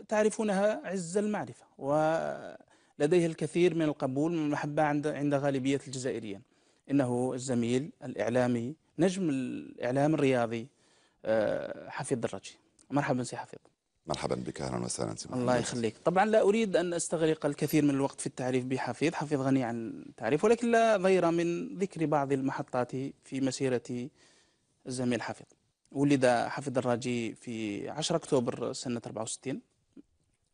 تعرفونها عز المعرفة، ولديه الكثير من القبول والمحبة عند غالبية الجزائريين. إنه الزميل الإعلامي نجم الإعلام الرياضي حفيظ دراجي. مرحبا سي حفيظ. مرحبا بك، اهلا وسهلا سي محمد. الله يخليك. طبعا لا اريد ان استغرق الكثير من الوقت في التعريف بحفيظ. حفيظ غني عن التعريف، ولكن لا ضير من ذكر بعض المحطات في مسيرة الزميل حفيظ. ولد حفيظ دراجي في 10 اكتوبر سنة 64.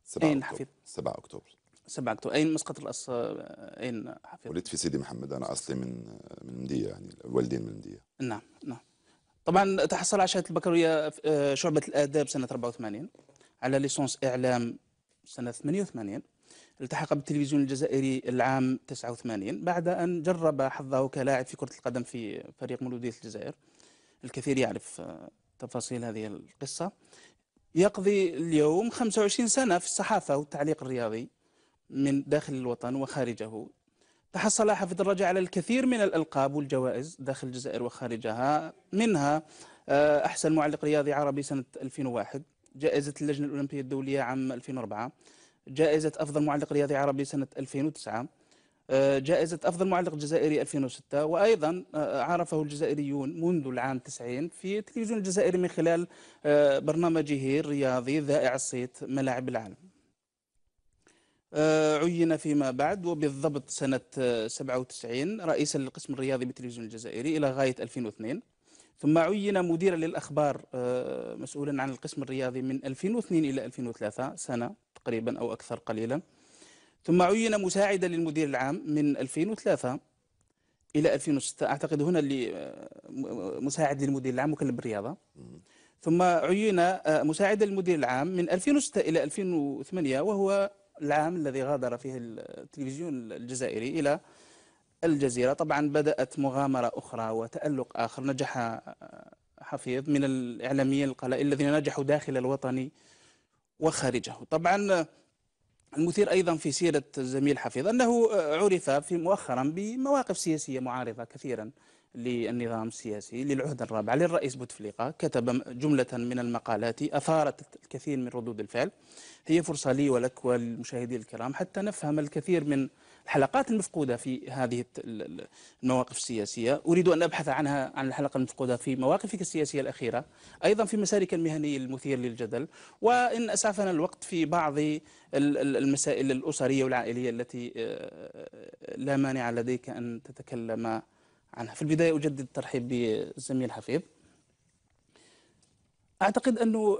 7 اين أكتوبر. حفيظ؟ 7 أكتوبر. 7 اكتوبر. اين مسقط الاصل؟ اين حفيظ؟ ولدت في سيدي محمد، انا اصلي من منديه، يعني الوالدين من منديه. نعم نعم. طبعا تحصل على شهادة البكالوريا شعبة الآداب سنة 84، على ليسونس إعلام سنة 88. التحق بالتلفزيون الجزائري العام 89 بعد أن جرب حظه كلاعب في كرة القدم في فريق مولودية الجزائر. الكثير يعرف تفاصيل هذه القصة. يقضي اليوم 25 سنة في الصحافة والتعليق الرياضي من داخل الوطن وخارجه. تحصل حفيظ دراجي على الكثير من الألقاب والجوائز داخل الجزائر وخارجها، منها أحسن معلق رياضي عربي سنة 2001، جائزة اللجنة الأولمبية الدولية عام 2004، جائزة أفضل معلق رياضي عربي سنة 2009، جائزة أفضل معلق جزائري 2006. وأيضا عرفه الجزائريون منذ العام 90 في التلفزيون الجزائري من خلال برنامجه الرياضي ذائع الصيت ملاعب العالم. عين فيما بعد وبالضبط سنة 97 رئيسا للقسم الرياضي بالتلفزيون الجزائري إلى غاية 2002. ثم عين مديرا للأخبار مسؤولا عن القسم الرياضي من 2002 إلى 2003، سنة تقريبا أو أكثر قليلا. ثم عين مساعدا للمدير العام من 2003 إلى 2006، أعتقد هنا اللي مساعد للمدير العام مكلف بالرياضة. ثم عين مساعدا للمدير العام من 2006 إلى 2008، وهو العام الذي غادر فيه التلفزيون الجزائري إلى الجزيرة. طبعا بدأت مغامرة أخرى وتألق آخر. نجح حفيظ من الإعلاميين القلائل الذين نجحوا داخل الوطن وخارجه. طبعا المثير أيضا في سيرة الزميل حفيظ أنه عرف في مؤخرا بمواقف سياسية معارضة كثيرا للنظام السياسي للعهدة الرابعة للرئيس بوتفليقة. كتب جملة من المقالات أثارت الكثير من ردود الفعل. هي فرصة لي ولك والمشاهدين الكرام حتى نفهم الكثير من الحلقات المفقودة في هذه المواقف السياسية. أريد أن أبحث عنها، عن الحلقة المفقودة في مواقفك السياسية الأخيرة، أيضا في مسارك المهني المثير للجدل، وإن أسعفنا الوقت في بعض المسائل الأسرية والعائلية التي لا مانع لديك أن تتكلم عنها. في البداية أجدد الترحيب بالزميل حفيظ. أعتقد أنه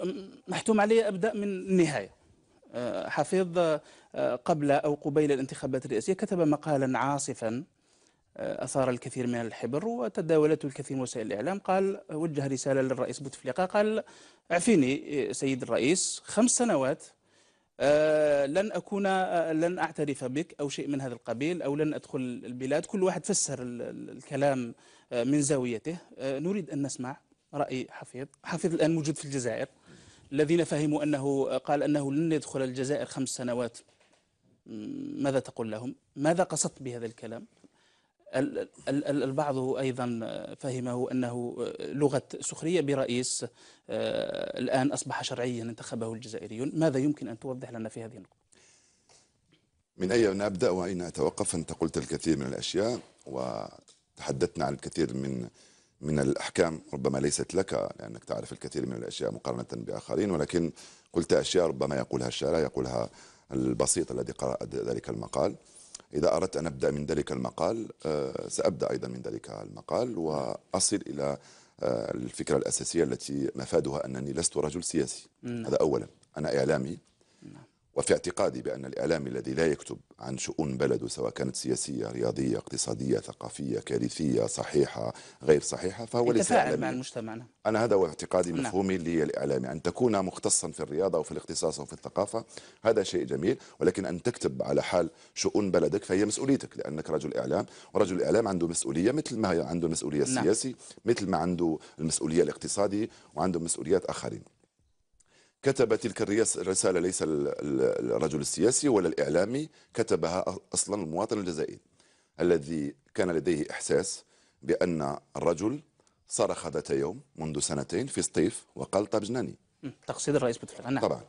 محتوم علي أبدأ من النهاية. حفيظ قبل أو قبيل الانتخابات الرئاسية كتب مقالا عاصفا أثار الكثير من الحبر وتداولته الكثير من وسائل الإعلام. قال، وجه رسالة للرئيس بوتفليقة، قال: اعفيني سيد الرئيس 5 سنوات لن أعترف بك أو شيء من هذا القبيل، أو لن أدخل البلاد. كل واحد فسر الكلام من زاويته. نريد أن نسمع رأي حفيظ. حفيظ الآن موجود في الجزائر. الذين فهموا أنه قال أنه لن يدخل الجزائر 5 سنوات، ماذا تقول لهم؟ ماذا قصدت بهذا الكلام؟ البعض أيضا فهمه أنه لغة سخرية برئيس الآن أصبح شرعيا انتخبه الجزائريون. ماذا يمكن أن توضح لنا في هذه النقطة؟ من أين نبدأ وأين أتوقف؟ أنت قلت الكثير من الأشياء وتحدثنا عن الكثير من الأحكام، ربما ليست لك لأنك تعرف الكثير من الأشياء مقارنة بآخرين، ولكن قلت أشياء ربما يقولها الشارع، يقولها البسيط الذي قرأ ذلك المقال. إذا أردت أن أبدأ من ذلك المقال سأبدأ أيضا من ذلك المقال وأصل إلى الفكرة الأساسية التي مفادها أنني لست رجل سياسي. هذا أولا. أنا إعلامي، وفي اعتقادي بأن الإعلامي الذي لا يكتب عن شؤون بلده سواء كانت سياسية، رياضية، اقتصادية، ثقافية، كارثية، صحيحة، غير صحيحة، فهو ليس إعلامي مع المجتمع. أنا هذا هو اعتقادي، مفهومي للإعلامي. أن تكون مختصا في الرياضة أو في الاختصاص أو في الثقافة هذا شيء جميل، ولكن أن تكتب على حال شؤون بلدك فهي مسؤوليتك، لأنك رجل إعلام، ورجل الإعلام عنده مسؤولية مثل ما عنده المسؤولية السياسي، مثل ما عنده المسؤولية الاقتصادي وعنده مسؤوليات آخرين. كتب تلك الرسالة ليس الرجل السياسي ولا الإعلامي، كتبها أصلا المواطن الجزائري الذي كان لديه إحساس بأن الرجل صرخ ذات يوم منذ 2 سنين في سطيف وقال: طاب جناني. تقصيد الرئيس بوتفليقة. نعم. طبعا.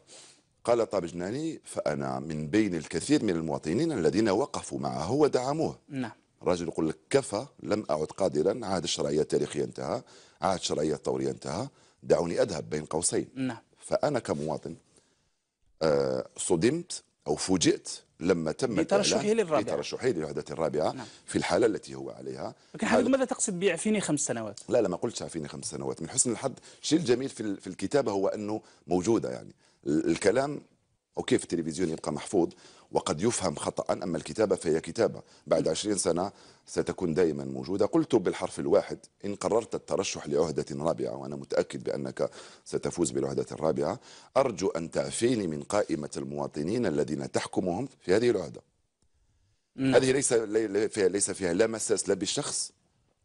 قال طابجناني: فأنا من بين الكثير من المواطنين الذين وقفوا معه ودعموه. نعم. الرجل يقول لك: كفى، لم أعد قادرا، عهد الشرعية التاريخية انتهى، عهد الشرعية الثورية انتهى، دعوني أذهب بين قوسين. نعم. فأنا كمواطن صدمت أو فوجئت لما تم بترشحه للوحدة الرابعة. نعم. في الحالة التي هو عليها. لكن حضرتك ماذا تقصد بيعفيني 5 سنوات؟ لا ما قلتش عفيني 5 سنوات. من حسن الحظ الشيء الجميل في الكتابة هو أنه موجودة، يعني الكلام أوكي في التلفزيون يبقى محفوظ وقد يفهم خطأ، أما الكتابة فهي كتابة. بعد 20 سنة ستكون دائما موجودة. قلت بالحرف الواحد: إن قررت الترشح لعهدة رابعة، وأنا متأكد بأنك ستفوز بالعهدة الرابعة، أرجو أن تعفيني من قائمة المواطنين الذين تحكمهم في هذه العهدة. هذه ليس فيها لا مساس لا بالشخص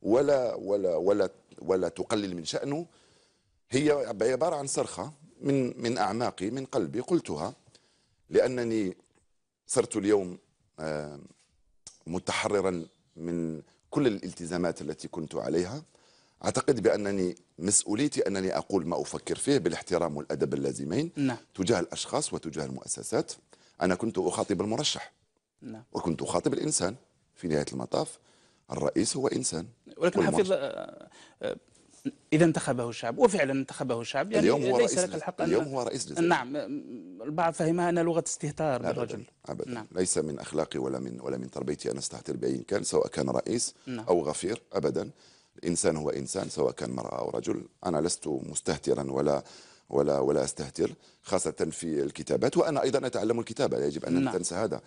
ولا تقلل من شأنه. هي عبارة عن صرخة من أعماقي، من قلبي، قلتها لأنني صرت اليوم متحررا من كل الالتزامات التي كنت عليها. أعتقد بأنني مسؤوليتي أنني أقول ما أفكر فيه بالاحترام والأدب اللازمين. نعم. تجاه الأشخاص وتجاه المؤسسات. أنا كنت أخاطب المرشح. نعم. وكنت أخاطب الإنسان. في نهاية المطاف الرئيس هو إنسان. ولكن حفيظ، إذا انتخبه الشعب، وفعلا انتخبه الشعب، يعني اليوم هو ليس رئيس لك الحق اليوم هو رئيس الجزائر. نعم. البعض فهمها أن لغة استهتار بالرجل. أبدا. نعم. ليس من أخلاقي ولا من تربيتي أن أستهتر بأي كان، سواء كان رئيس نعم. أو غفير. أبدا. الإنسان هو إنسان، سواء كان مرأة أو رجل. أنا لست مستهترا ولا أستهتر، خاصة في الكتابات. وأنا أيضا أتعلم الكتابة، يجب أن لا تنسى هذا.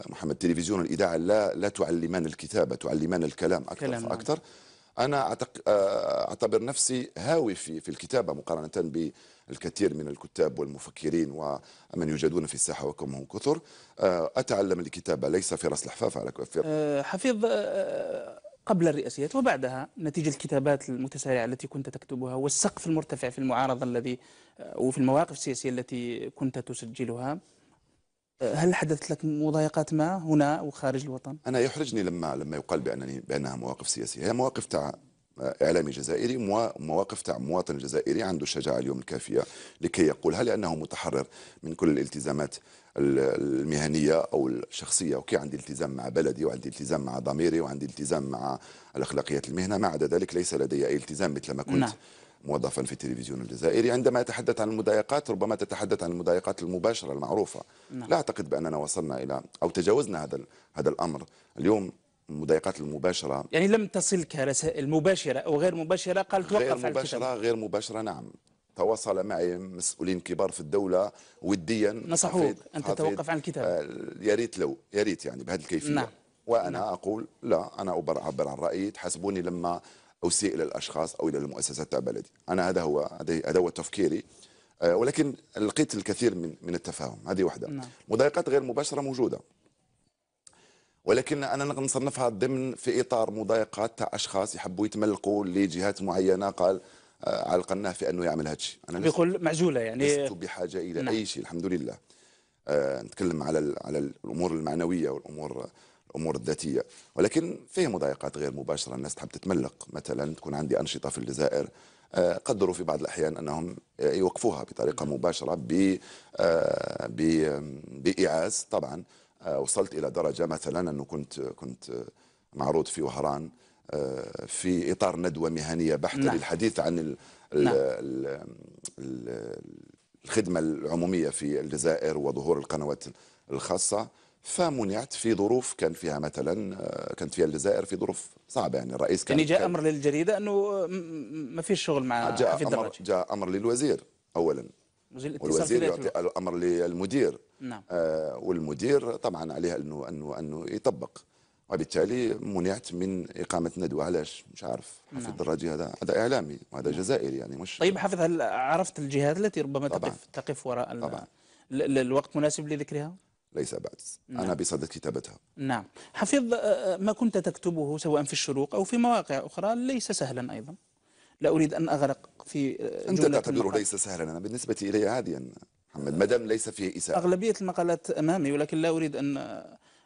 محمد، التلفزيون والإذاعة لا تعلمان الكتابة، تعلمان الكلام أكثر فأكثر. أنا أعتبر نفسي هاوي في الكتابة مقارنة بالكثير من الكتاب والمفكرين ومن يوجدون في الساحة وكم هم كثر. أتعلم الكتابة ليس في رأس الحفاف على حفيظ، قبل الرئاسيات وبعدها، نتيجة الكتابات المتسارعة التي كنت تكتبها والسقف المرتفع في المعارضة الذي وفي المواقف السياسية التي كنت تسجلها، هل حدثت لك مضايقات ما هنا وخارج الوطن؟ أنا يحرجني لما يقال بأنها مواقف سياسية. هي مواقف تاع إعلامي جزائري، مواقف تاع مواطن جزائري عنده الشجاعة اليوم الكافية لكي يقولها، لأنه متحرر من كل الالتزامات المهنية أو الشخصية. وكي عندي التزام مع بلدي، وعندي التزام مع ضميري، وعندي التزام مع الأخلاقيات المهنة. ما عدا ذلك ليس لدي أي التزام، مثل ما كنت موظفا في التلفزيون الجزائري. عندما أتحدث عن المضايقات ربما تتحدث عن المضايقات المباشرة المعروفة. لا أعتقد بأننا وصلنا إلى أو تجاوزنا هذا الأمر اليوم. المضايقات المباشرة، يعني لم تصلك رسائل مباشرة أو غير مباشرة قال توقف على الكتابة؟ غير مباشرة نعم. تواصل معي مسؤولين كبار في الدولة وديا، نصحوك أن تتوقف عن الكتابة. يا ريت يعني بهذه الكيفية. نعم. وأنا أقول لا، أنا أعبر عن رأيي. تحاسبوني لما أسيء إلى الأشخاص أو إلى المؤسسات تاع بلدي. أنا هذا هو تفكيري. ولكن لقيت الكثير من التفاهم. هذه واحدة. نعم. مضايقات غير مباشرة موجودة، ولكن أنا نصنفها ضمن في إطار مضايقات تاع أشخاص يحبوا يتملقوا لجهات معينة. قال علقناه في أنه يعمل هذا الشيء. أنا بيقول معزولة، يعني لست بحاجة إلى أي شيء الحمد لله. نتكلم على الأمور المعنوية والأمور الذاتية. ولكن فيه مضايقات غير مباشرة. الناس تحب تتملق، مثلا تكون عندي أنشطة في الجزائر، قدروا في بعض الأحيان أنهم يوقفوها بطريقة مباشرة بإيعاز. طبعا وصلت إلى درجة مثلا أنه كنت معروض في وهران في إطار ندوة مهنية بحتة للحديث عن الخدمة العمومية في الجزائر وظهور القنوات الخاصة. فمنعت في ظروف كانت فيها الجزائر في ظروف صعبة. يعني الرئيس يعني جاء أمر للجريدة أنه ما فيش شغل مع حفيظ دراجي. جاء أمر للوزير أولا، والوزير يعطي الأمر للمدير. نعم. والمدير طبعا عليه أنه يطبق. وبالتالي منعت من إقامة ندوة. علاش؟ مش عارف. حفيظ دراجي هذا إعلامي وهذا جزائري، يعني مش. طيب حفيظ، هل عرفت الجهات التي ربما تقف وراء الوقت مناسب لذكرها؟ ليس بعد. أنا بصدد كتابتها. نعم. حفيظ، ما كنت تكتبه سواء في الشروق أو في مواقع أخرى ليس سهلا أيضا. لا أريد أن أغرق في أنت تعتبره ليس سهلا. أنا بالنسبة إلي عاديا محمد، ما دام ليس فيه إساءة. أغلبية المقالات أمامي، ولكن لا أريد أن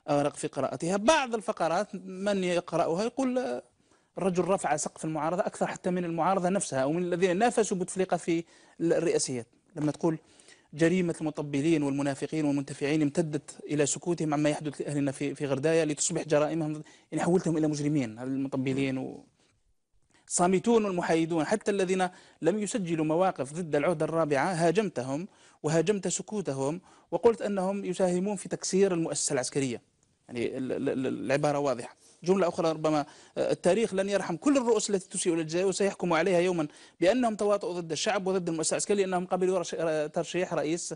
أغرق في قراءتها. بعض الفقرات من يقرأها يقول الرجل رفع سقف المعارضة أكثر حتى من المعارضة نفسها أو من الذين نافسوا بوتفليقة في الرئاسيات. لما تقول جريمة المطبلين والمنافقين والمنتفعين امتدت إلى سكوتهم عما يحدث لأهلنا في غردايا لتصبح جرائمهم، يعني حولتهم إلى مجرمين المطبلين صامتون والمحايدون، حتى الذين لم يسجلوا مواقف ضد العهدة الرابعة هاجمتهم وهاجمت سكوتهم وقلت أنهم يساهمون في تكسير المؤسسة العسكرية. يعني العبارة واضحة. جملة أخرى ربما التاريخ لن يرحم كل الرؤوس التي تسيء إلى الجزائر وسيحكم عليها يوما بأنهم تواطؤوا ضد الشعب وضد المؤسسة العسكرية لأنهم قبلوا ترشيح رئيس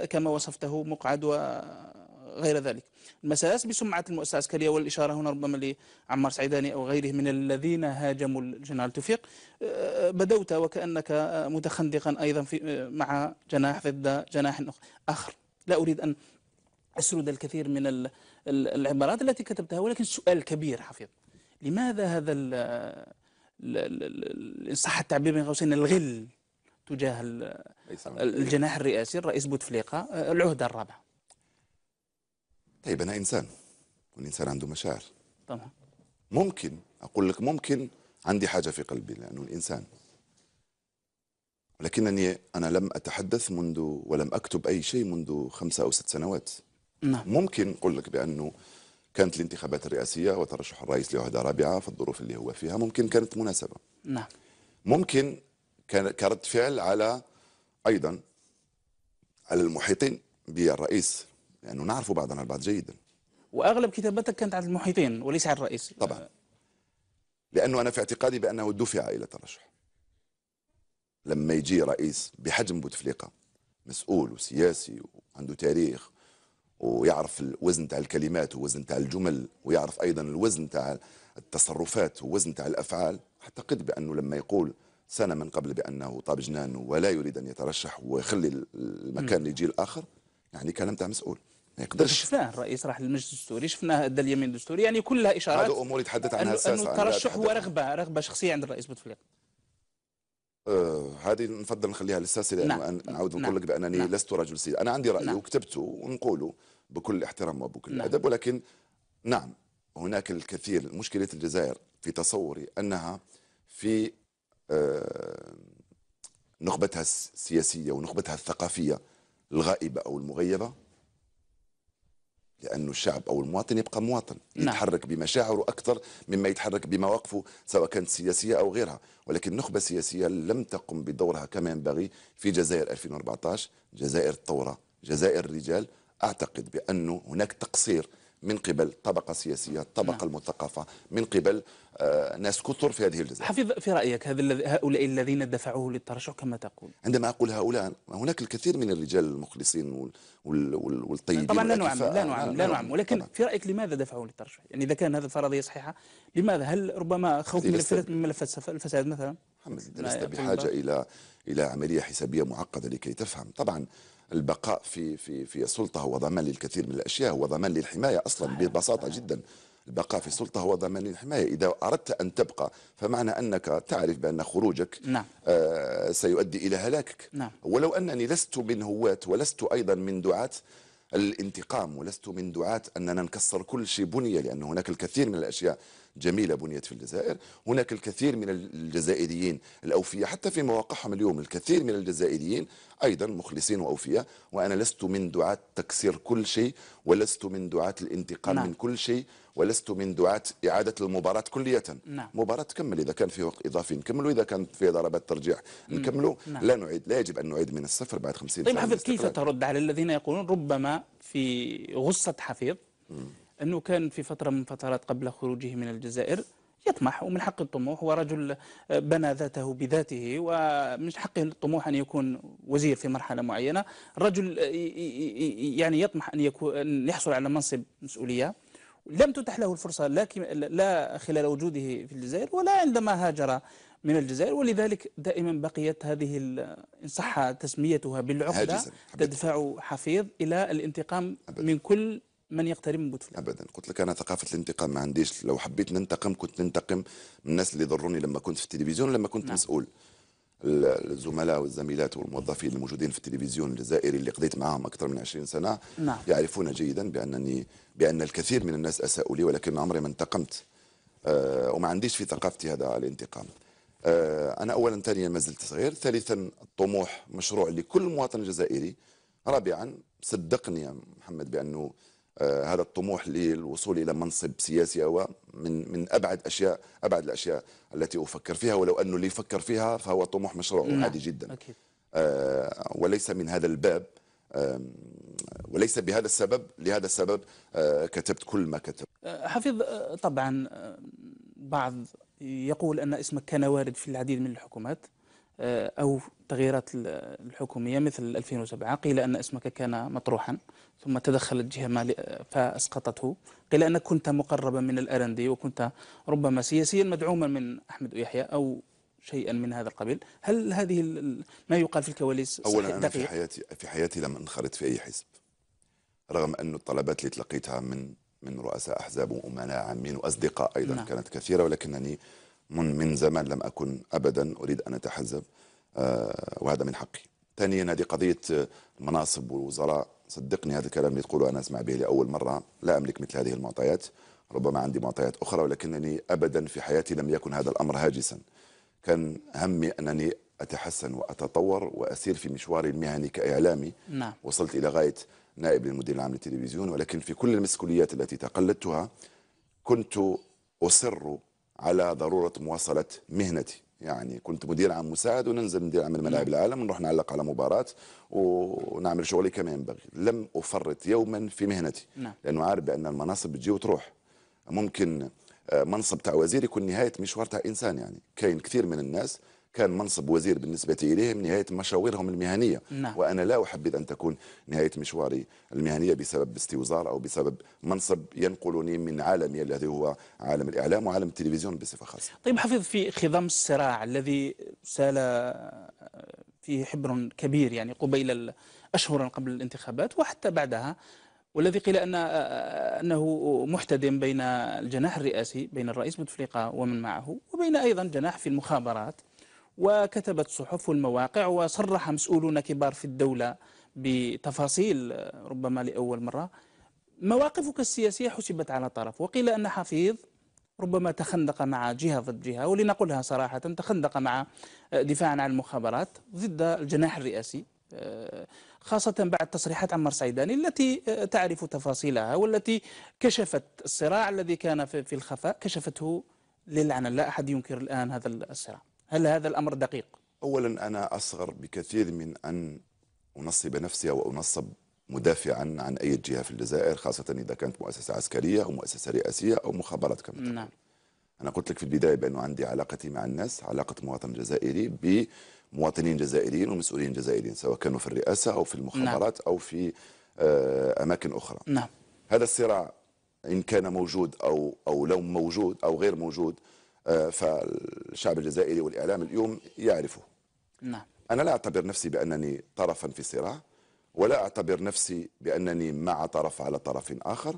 كما وصفته مقعد وغير ذلك. المساس بسمعة المؤسسة العسكرية، والإشارة هنا ربما لعمار سعيداني أو غيره من الذين هاجموا الجنرال توفيق. بدوت وكأنك متخندقا أيضا مع جناح ضد جناح آخر. لا أريد أن أسرد الكثير من العبارات التي كتبتها، ولكن السؤال الكبير حفيظ، لماذا هذا إن صح التعبير بين قوسين الغل تجاه الجناح الرئاسي الرئيس بوتفليقة العهدة الرابعة؟ طيب أنا إنسان والإنسان عنده مشاعر طبعا. ممكن أقول لك ممكن عندي حاجة في قلبي لأنه الإنسان، ولكنني أنا لم أتحدث منذ ولم أكتب أي شيء منذ 5 أو 6 سنوات. نعم. ممكن أقول لك بأنه كانت الانتخابات الرئاسية وترشح الرئيس لوحدة رابعة في الظروف اللي هو فيها ممكن كانت مناسبة. نعم. ممكن كرد فعل على أيضا على المحيطين بالرئيس، لأنه نعرف بعضنا البعض جيدا. وأغلب كتابتك كانت على المحيطين وليس على الرئيس. طبعا، لأنه أنا في اعتقادي بأنه دفع إلى الترشح. لما يجي رئيس بحجم بوتفليقة مسؤول وسياسي وعنده تاريخ ويعرف الوزن تاع الكلمات ووزن تاع الجمل ويعرف أيضا الوزن تاع التصرفات ووزن تاع الأفعال، أعتقد بأنه لما يقول سنة من قبل بأنه طاب جنانه ولا يريد أن يترشح ويخلي المكان ليجي الآخر، يعني كلام تاع مسؤول ما يقدرش. شفناه الرئيس راح للمجلس الدستوري، شفناه ادى اليمين الدستوري، يعني كلها اشارات. هذا امور يتحدث عنها الساسه. انه الترشح هو رغبه شخصيه عند الرئيس بوتفليقة. هذه نفضل نخليها للساسه، لانه نعم. نعود نقول لك بانني لست رجل سياسي. انا عندي راي وكتبته ونقوله بكل احترام وبكل ادب، ولكن نعم هناك الكثير. مشكله الجزائر في تصوري انها في نخبتها السياسيه ونخبتها الثقافيه الغائبه او المغيبه، لأنه الشعب أو المواطن يبقى مواطن يتحرك بمشاعره أكثر مما يتحرك بمواقفه سواء كانت سياسية أو غيرها. ولكن النخبة السياسية لم تقم بدورها كما ينبغي في جزائر 2014. جزائر الثورة، جزائر الرجال. أعتقد بأنه هناك تقصير من قبل طبقة سياسية، الطبقة المثقفة، من قبل ناس كثر في هذه الجزائر. حفيظ، في رأيك هؤلاء الذين دفعوه للترشح كما تقول؟ عندما أقول هؤلاء هناك الكثير من الرجال المخلصين والطيبين. طبعا لا نعم، ولكن طبعا. في رأيك لماذا دفعوه للترشح؟ يعني إذا كان هذه الفرضية صحيحة لماذا؟ هل ربما خوف من ملفات الفساد مثلا؟ محمد، لست بحاجة إلى عملية حسابية معقدة لكي تفهم. طبعا البقاء في السلطة هو ضمان للكثير من الأشياء، هو ضمان للحماية أصلا ببساطة جدا. البقاء في السلطة هو ضمان للحماية. إذا أردت أن تبقى فمعنى أنك تعرف بأن خروجك سيؤدي إلى هلاكك. ولو أنني لست من هواة ولست أيضا من دعاة الانتقام ولست من دعاة أننا نكسر كل شيء بني، لأن هناك الكثير من الأشياء جميلة بنيت في الجزائر. هناك الكثير من الجزائريين الأوفياء حتى في مواقعهم اليوم، الكثير من الجزائريين أيضا مخلصين وأوفياء. وأنا لست من دعاة تكسير كل شيء ولست من دعاة الانتقام من كل شيء ولست من دعاة إعادة المباراة كلية. مباراة تكمل، إذا كان في وقت إضافي نكمله، إذا كان في ضربات ترجيح نكمله. لا نعيد، لا يجب أن نعيد من الصفر بعد 50 سنة. طيب حفيظ، كيف ترد على الذين يقولون ربما في غصة حفيظ أنه كان في فترة من فترات قبل خروجه من الجزائر يطمح، ومن حق الطموح، ورجل بنى ذاته بذاته، ومن حقه الطموح أن يكون وزير في مرحلة معينة. الرجل يعني يطمح أن يحصل على منصب مسؤولية، لم تتح له الفرصة لا خلال وجوده في الجزائر ولا عندما هاجر من الجزائر، ولذلك دائما بقيت هذه إن صح تسميتها بالعقدة تدفع حفيظ إلى الانتقام من كل من يقترب من بوتفليقة. ابدا، قلت لك انا ثقافه الانتقام ما عنديش. لو حبيت ننتقم كنت ننتقم من الناس اللي ضروني لما كنت في التلفزيون، لما كنت مسؤول. الزملاء والزميلات والموظفين الموجودين في التلفزيون الجزائري اللي قضيت معهم اكثر من 20 سنه يعرفون جيدا بان الكثير من الناس اساءوا لي، ولكن عمري ما انتقمت. وما عنديش في ثقافتي هذا الانتقام. أنا أولا، ثانيا ما زلت صغير، ثالثا الطموح مشروع لكل مواطن جزائري، رابعا صدقني يا محمد بأنه هذا الطموح للوصول إلى منصب سياسي هو من أبعد الأشياء التي أفكر فيها، ولو أنه اللي يفكر فيها فهو طموح مشروع نعم عادي جدا. أكيد. وليس من هذا الباب، وليس لهذا السبب كتبت كل ما كتبت. حفيظ، طبعا بعض يقول أن اسمك كان وارد في العديد من الحكومات أو تغييرات الحكومية مثل 2007. قيل أن اسمك كان مطروحا ثم تدخلت جهة مالية فأسقطته. قيل أنك كنت مقربا من الأرندي وكنت ربما سياسيا مدعوما من أحمد يحيى أو شيئا من هذا القبيل. هل هذه ما يقال في الكواليس صحيح أولا، أنا دقيق؟ في حياتي لم أنخرط في أي حزب، رغم أن الطلبات اللي تلقيتها من رؤساء أحزاب وأمناء عامين وأصدقاء أيضا نعم. كانت كثيرة، ولكنني من زمان لم أكن أبدا أريد أن أتحزب، وهذا من حقي. ثانيا، هذه قضية المناصب والوزراء، صدقني هذا الكلام اللي تقوله أنا أسمع به لأول مرة. لا أملك مثل هذه المعطيات، ربما عندي معطيات أخرى، ولكنني أبدا في حياتي لم يكن هذا الأمر هاجسا. كان همي أنني أتحسن وأتطور وأسير في مشواري المهني كإعلامي. نعم. وصلت إلى غاية نائب للمدير العام للتلفزيون، ولكن في كل المسؤوليات التي تقلدتها كنت أصر على ضرورة مواصلة مهنتي. يعني كنت مدير عام مساعد وننزل مدير عام الملاعب العالم ونروح نعلق على مباراة ونعمل شغلي كما ينبغي. لم أفرط يوما في مهنتي، نعم. لأنه عارف بأن المناصب بتجي وتروح. ممكن منصب تاع وزير يكون نهاية مشوار تاع إنسان. يعني كاين كثير من الناس كان منصب وزير بالنسبة إليهم نهاية مشاويرهم المهنية. نعم. وأنا لا أحبذ أن تكون نهاية مشواري المهنية بسبب استوزار أو بسبب منصب ينقلني من عالمي الذي هو عالم الإعلام وعالم التلفزيون بصفة خاصة. طيب حفيظ، في خضم الصراع الذي سال فيه حبر كبير يعني قبيل أشهر قبل الانتخابات وحتى بعدها، والذي قيل أنه محتدم بين الجناح الرئاسي بين الرئيس بوتفليقة ومن معه وبين أيضا جناح في المخابرات، وكتبت الصحف والمواقع وصرح مسؤولون كبار في الدولة بتفاصيل ربما لأول مرة. مواقفك السياسية حسبت على طرف، وقيل أن حفيظ ربما تخندق مع جهة ضد جهة، ولنقلها صراحة تخندق مع دفاعا عن المخابرات ضد الجناح الرئاسي، خاصة بعد تصريحات عمار سعيداني التي تعرف تفاصيلها والتي كشفت الصراع الذي كان في الخفاء، كشفته للعلن. لا أحد ينكر الآن هذا الصراع. هل هذا الأمر دقيق؟ أولا، أنا أصغر بكثير من أن أنصب نفسي أو أنصب مدافعا عن أي جهة في الجزائر، خاصة إذا كانت مؤسسة عسكرية أو مؤسسة رئاسية أو مخابرات كما تقول. نعم. أنا قلت لك في البداية بأنه عندي علاقتي مع الناس علاقة مواطن جزائري بمواطنين جزائريين ومسؤولين جزائريين، سواء كانوا في الرئاسة أو في المخابرات أو في أماكن أخرى. نعم. هذا الصراع إن كان موجود أو لو موجود أو غير موجود، فالشعب الجزائري والإعلام اليوم يعرفه. نعم. أنا لا أعتبر نفسي بأنني طرفا في صراع، ولا أعتبر نفسي بأنني مع طرف على طرف آخر.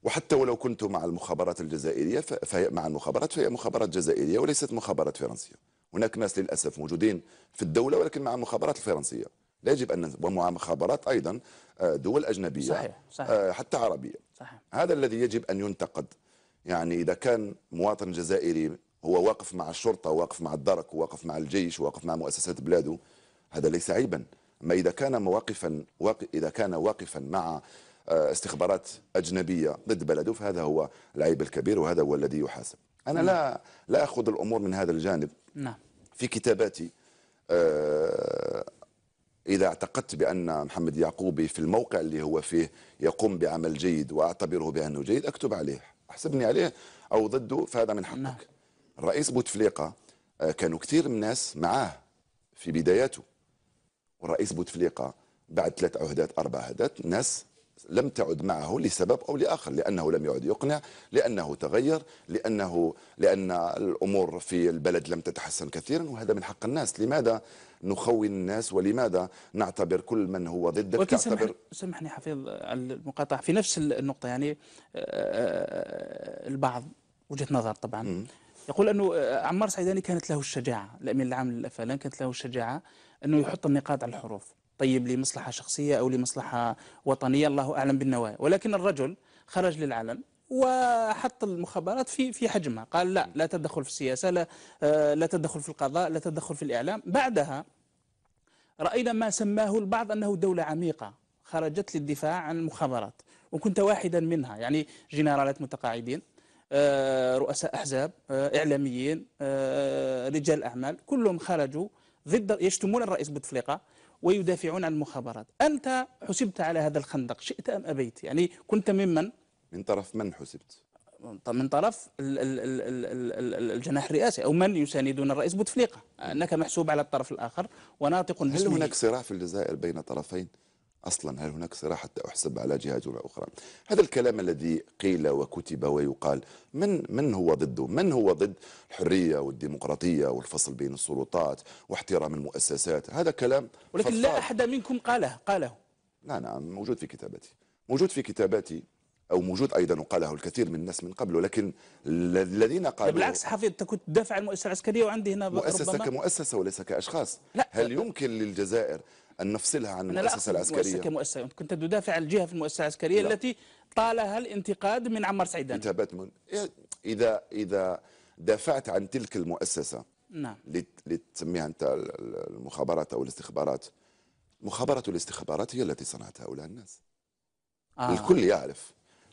وحتى ولو كنت مع المخابرات الجزائرية فهي مع المخابرات، فهي مخابرات جزائرية وليست مخابرات فرنسية. هناك ناس للأسف موجودين في الدولة ولكن مع المخابرات الفرنسية. لا يجب أن ومع مخابرات أيضا دول أجنبية. صحيح. صحيح. حتى عربية. صحيح. هذا الذي يجب أن ينتقد. يعني إذا كان مواطن جزائري هو واقف مع الشرطة، واقف مع الدرك، واقف مع الجيش، واقف مع مؤسسات بلاده، هذا ليس عيبا. أما إذا كان واقفا مع استخبارات أجنبية ضد بلده، فهذا هو العيب الكبير وهذا هو الذي يحاسب. أنا لا أخذ الأمور من هذا الجانب. نعم. في كتاباتي إذا اعتقدت بأن محمد يعقوبي في الموقع اللي هو فيه يقوم بعمل جيد وأعتبره بأنه جيد، أكتب عليه، أحسبني عليه أو ضده، فهذا من حقك. نعم. الرئيس بوتفليقة كانوا كثير من الناس معاه في بداياته، والرئيس بوتفليقة بعد 3 عهدات 4 عهدات ناس لم تعد معه لسبب أو لآخر، لأنه لم يعد يقنع، لأنه تغير، لأن الأمور في البلد لم تتحسن كثيرا، وهذا من حق الناس. لماذا نخون الناس ولماذا نعتبر كل من هو ضدك ولكن تعتبر؟ سامحني حفيظ على المقاطعة في نفس النقطة. يعني البعض وجهة نظر طبعا يقول أنه عمار سعيداني كانت له الشجاعة، الأمين العام للأفلام كانت له الشجاعة أنه يحط النقاط على الحروف. طيب لمصلحة شخصية أو لمصلحة وطنية الله أعلم بالنوايا، ولكن الرجل خرج للعلن وحط المخابرات في حجمها، قال لا، لا تدخل في السياسة، لا لا تدخل في القضاء، لا تدخل في الإعلام. بعدها رأينا ما سماه البعض أنه دولة عميقة خرجت للدفاع عن المخابرات، وكنت واحدا منها. يعني جنرالات متقاعدين، رؤساء أحزاب، إعلاميين، رجال أعمال، كلهم خرجوا ضد، يشتمون الرئيس بوتفليقة ويدافعون عن المخابرات. أنت حسبت على هذا الخندق شئت أم أبيت، يعني كنت ممن من طرف من حسبت؟ من طرف الجناح الرئاسي أو من يساندون الرئيس بوتفليقة، أنك محسوب على الطرف الآخر وناطق هل باسمه. هناك صراع في الجزائر بين طرفين؟ أصلا هل هناك صراع حتى أحسب على جهات أخرى؟ هذا الكلام الذي قيل وكتب ويقال، من هو ضده؟ من هو ضد الحرية والديمقراطية والفصل بين السلطات واحترام المؤسسات؟ هذا كلام ولكن لا فضفاض. أحد منكم قاله. نعم، موجود في كتاباتي، موجود في كتاباتي، أو موجود أيضا وقاله الكثير من الناس من قبل، ولكن الذين قالوا بالعكس حفيظ، أنت كنت تدافع عن المؤسسة العسكرية، وعندي هنا مؤسسة ربما كمؤسسة وليس كأشخاص. لا. هل يمكن للجزائر أن نفصلها عن أنا لا المؤسسة أقصد المؤسسة العسكرية؟ كمؤسسة، أنت كنت تدافع عن الجهة في المؤسسة العسكرية لا. التي طالها الانتقاد من عمار سعيدان. كتابات إذا دافعت عن تلك المؤسسة، نعم. لتسميها أنت المخابرات أو الاستخبارات، مخابرة الاستخبارات هي التي صنعت هؤلاء الناس.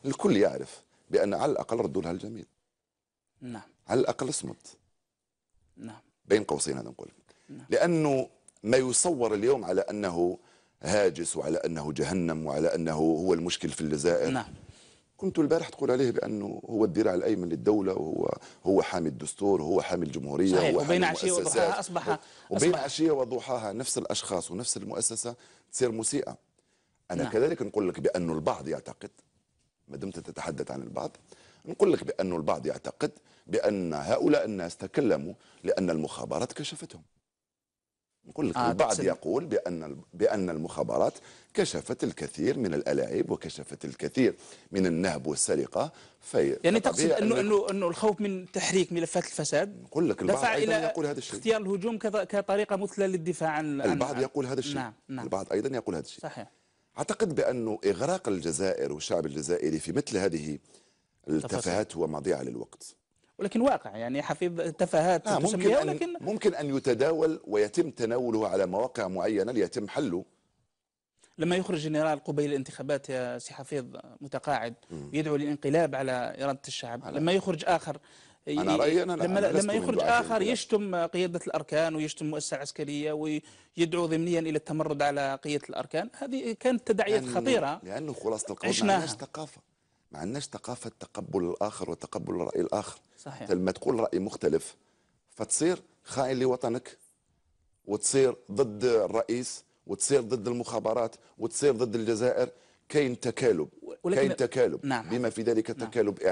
الكل يعرف بأن على الأقل ردوا لها الجميل. نعم. على الأقل اصمت. نعم. بين قوسين هذا نقول. نعم. لأنه ما يصور اليوم على أنه هاجس وعلى أنه جهنم وعلى أنه هو المشكل في الجزائر. نعم. كنت البارح تقول عليه بأنه هو الذراع الأيمن للدولة، وهو حامي الدستور، وهو حامي الجمهورية، صحيح. وهو وبين حامي عشية وضحاها أصبح وبين عشية وضحاها نفس الأشخاص ونفس المؤسسة تصير مسيئة. أنا نعم. كذلك نقول لك بأنه البعض يعتقد، ما دمت تتحدث عن البعض، نقول لك بأنه البعض يعتقد بأن هؤلاء الناس تكلموا لأن المخابرات كشفتهم. نقول لك البعض يقول بأن المخابرات كشفت الكثير من الألاعيب وكشفت الكثير من النهب والسرقة. يعني تقصد أنه الخوف من تحريك ملفات الفساد، نقول لك البعض دفع أيضا إلى يقول هذا الشيء، اختيار الهجوم كطريقة مثلى للدفاع عن البعض يقول هذا الشيء. نعم. نعم. البعض أيضا يقول هذا الشيء. صحيح. أعتقد بأنه إغراق الجزائر والشعب الجزائري في مثل هذه التفاهات هو مضيعة للوقت. ولكن واقع، يعني حفيظ تفاهات تسميها، ولكن ممكن أن يتداول ويتم تناوله على مواقع معينة ليتم حله. لما يخرج جنرال قبيل الانتخابات يا سي حفيظ متقاعد يدعو للانقلاب على إرادة الشعب، لما يخرج آخر أنا رأيي لما يخرج آخر يشتم قيادة الأركان ويشتم المؤسسة العسكرية ويدعو ضمنيا إلى التمرد على قيادة الأركان، هذه كانت تداعيات خطيرة. لأنه خلاصة القول ما عندناش ثقافة، ما عندناش ثقافة تقبل الآخر وتقبل الرأي الآخر. صحيح. لما تقول رأي مختلف فتصير خائن لوطنك، وتصير ضد الرئيس، وتصير ضد المخابرات، وتصير ضد الجزائر. كاين تكالب، كاين تكالب. نعم. بما في ذلك تكالب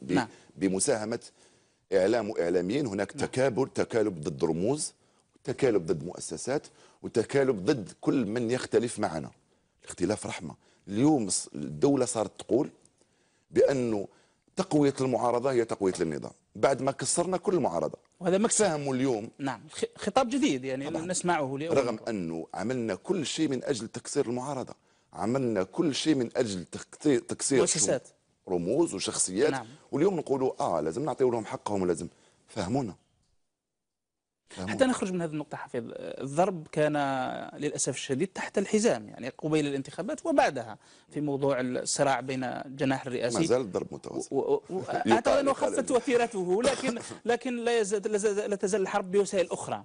نعم. بمساهمة إعلام وإعلاميين. هناك تكالب ضد رموز، وتكالب ضد مؤسسات، وتكالب ضد كل من يختلف معنا. الاختلاف رحمة. اليوم الدولة صارت تقول بأنه تقوية المعارضة هي تقوية للنظام، بعد ما كسرنا كل المعارضة. وهذا مكسب. فهموا اليوم. نعم. خطاب جديد يعني طبعا. نسمعه رغم أنه عملنا كل شيء من أجل تكسير المعارضة، عملنا كل شيء من أجل تكسير مؤسسات، رموز وشخصيات. نعم. واليوم نقولوا لازم نعطيو لهم حقهم، ولازم فهمونا. حتى نخرج من هذه النقطة حفيظ، الضرب كان للأسف الشديد تحت الحزام، يعني قبيل الانتخابات وبعدها في موضوع الصراع بين الجناح الرئاسي. ما زال الضرب متواصل. أعتقد أنه خفت وتيرته، لكن لا تزال الحرب بوسائل أخرى.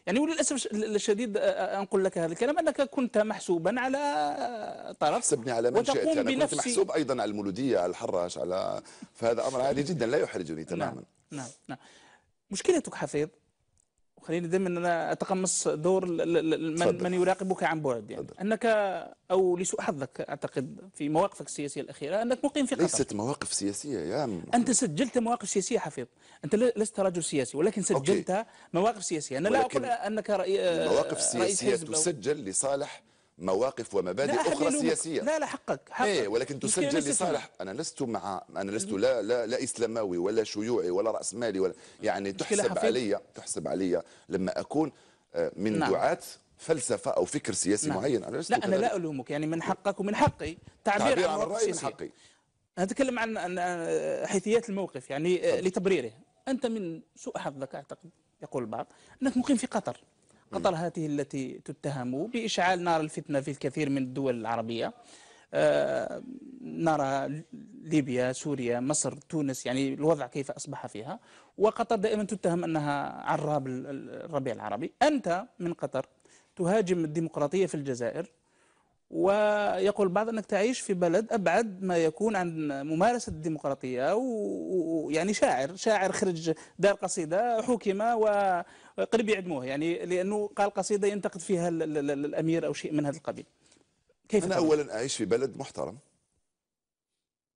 يعني وللأسف الشديد أنقل لك هذا الكلام، أنك كنت محسوبا على طرف، حسبني على من شئت. أنا كنت محسوب أيضا على المولودية، على الحراش، فهذا أمر عادي جدا لا يحرجني تماما. نعم. نعم. مشكلتك حفيظ، وخليني دائما اتقمص دور من يراقبك عن بعد، يعني انك او لسوء حظك اعتقد في مواقفك السياسيه الاخيره انك مقيم في قطر. ليست مواقف سياسيه يا انت سجلت مواقف سياسيه حفيظ، انت لست رجل سياسي ولكن سجلت مواقف سياسيه. انا لا اقول انك المواقف السياسيه تسجل لصالح مواقف ومبادئ اخرى سياسيه. لا حقك ولكن تسجل لصالح. انا لست لا اسلاماوي ولا شيوعي ولا راسمالي ولا، يعني تحسب علي لما اكون من دعاة فلسفه او فكر سياسي معين. انا لا الومك، يعني من حقك ومن حقي تعبير عن الراي من حقي. نتكلم عن حيثيات الموقف يعني تفضل. لتبريره. أنت من سوء حظك أعتقد، يقول البعض، أنك مقيم في قطر. قطر هذه التي تتهم بإشعال نار الفتنة في الكثير من الدول العربية. نرى ليبيا، سوريا، مصر، تونس، يعني الوضع كيف أصبح فيها. وقطر دائما تتهم أنها عراب الربيع العربي. أنت من قطر تهاجم الديمقراطية في الجزائر، ويقول البعض أنك تعيش في بلد أبعد ما يكون عن ممارسة الديمقراطية، ويعني شاعر خرج دار قصيدة حكم وقرب يعدموه، يعني لأنه قال قصيدة ينتقد فيها الأمير أو شيء من هذا القبيل. كيف أنا ترى؟ أولا أعيش في بلد محترم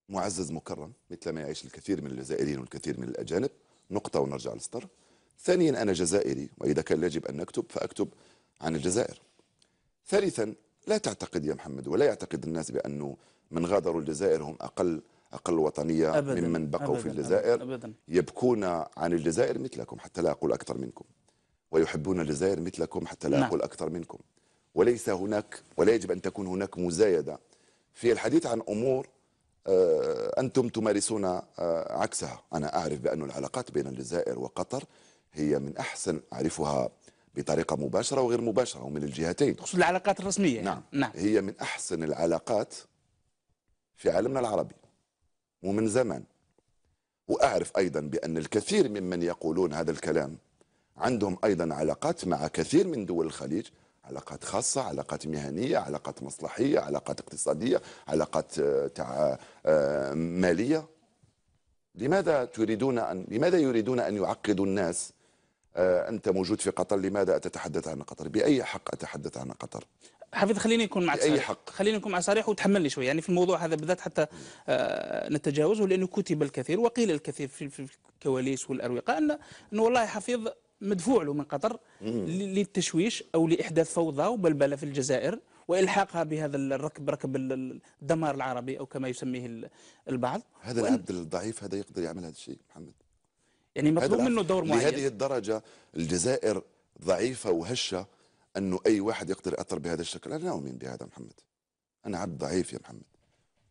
معزز مكرم مثل ما يعيش الكثير من الجزائريين والكثير من الأجانب، نقطة ونرجع للسطر. ثانيا أنا جزائري، وإذا كان يجب أن نكتب فأكتب عن الجزائر. ثالثا لا تعتقد يا محمد ولا يعتقد الناس بأنه من غادروا الجزائر هم أقل وطنية أبدا ممن بقوا في أبدا الجزائر. أبدا. يبكون عن الجزائر مثلكم حتى لا أقول أكثر منكم، ويحبون الجزائر مثلكم حتى لا نعم. أقول أكثر منكم. وليس هناك ولا يجب أن تكون هناك مزايدة في الحديث عن أمور أنتم تمارسون عكسها. أنا أعرف بأن العلاقات بين الجزائر وقطر هي من أحسن، أعرفها بطريقة مباشرة وغير مباشرة ومن الجهتين. تقصد العلاقات الرسمية نعم. يعني. نعم. هي من أحسن العلاقات في عالمنا العربي ومن زمان. وأعرف أيضا بأن الكثير ممن يقولون هذا الكلام عندهم أيضا علاقات مع كثير من دول الخليج، علاقات خاصة، علاقات مهنية، علاقات مصلحية، علاقات اقتصادية، علاقات مالية. لماذا يريدون أن يعقدوا الناس؟ أنت موجود في قطر، لماذا أتتحدث عن قطر؟ بأي حق أتحدث عن قطر؟ حفيظ، خليني نكون معك بأي صريح، حق؟ خليني نكون معك صريح وتحملني شوي يعني في الموضوع هذا بالذات حتى نتجاوزه، لأنه كتب الكثير وقيل الكثير في الكواليس والأروقة أنه والله حفيظ مدفوع له من قطر للتشويش أو لإحداث فوضى وبلبلة في الجزائر وإلحاقها بهذا ركب الدمار العربي أو كما يسميه البعض. هذا العبد الضعيف هذا يقدر يعمل هذا الشيء محمد؟ يعني مطلوب منه دور معين. لهذه الدرجة الجزائر ضعيفة وهشة أنه أي واحد يقدر يأثر بهذا الشكل؟ أنا لا أؤمن بهذا محمد. أنا عبد ضعيف يا محمد.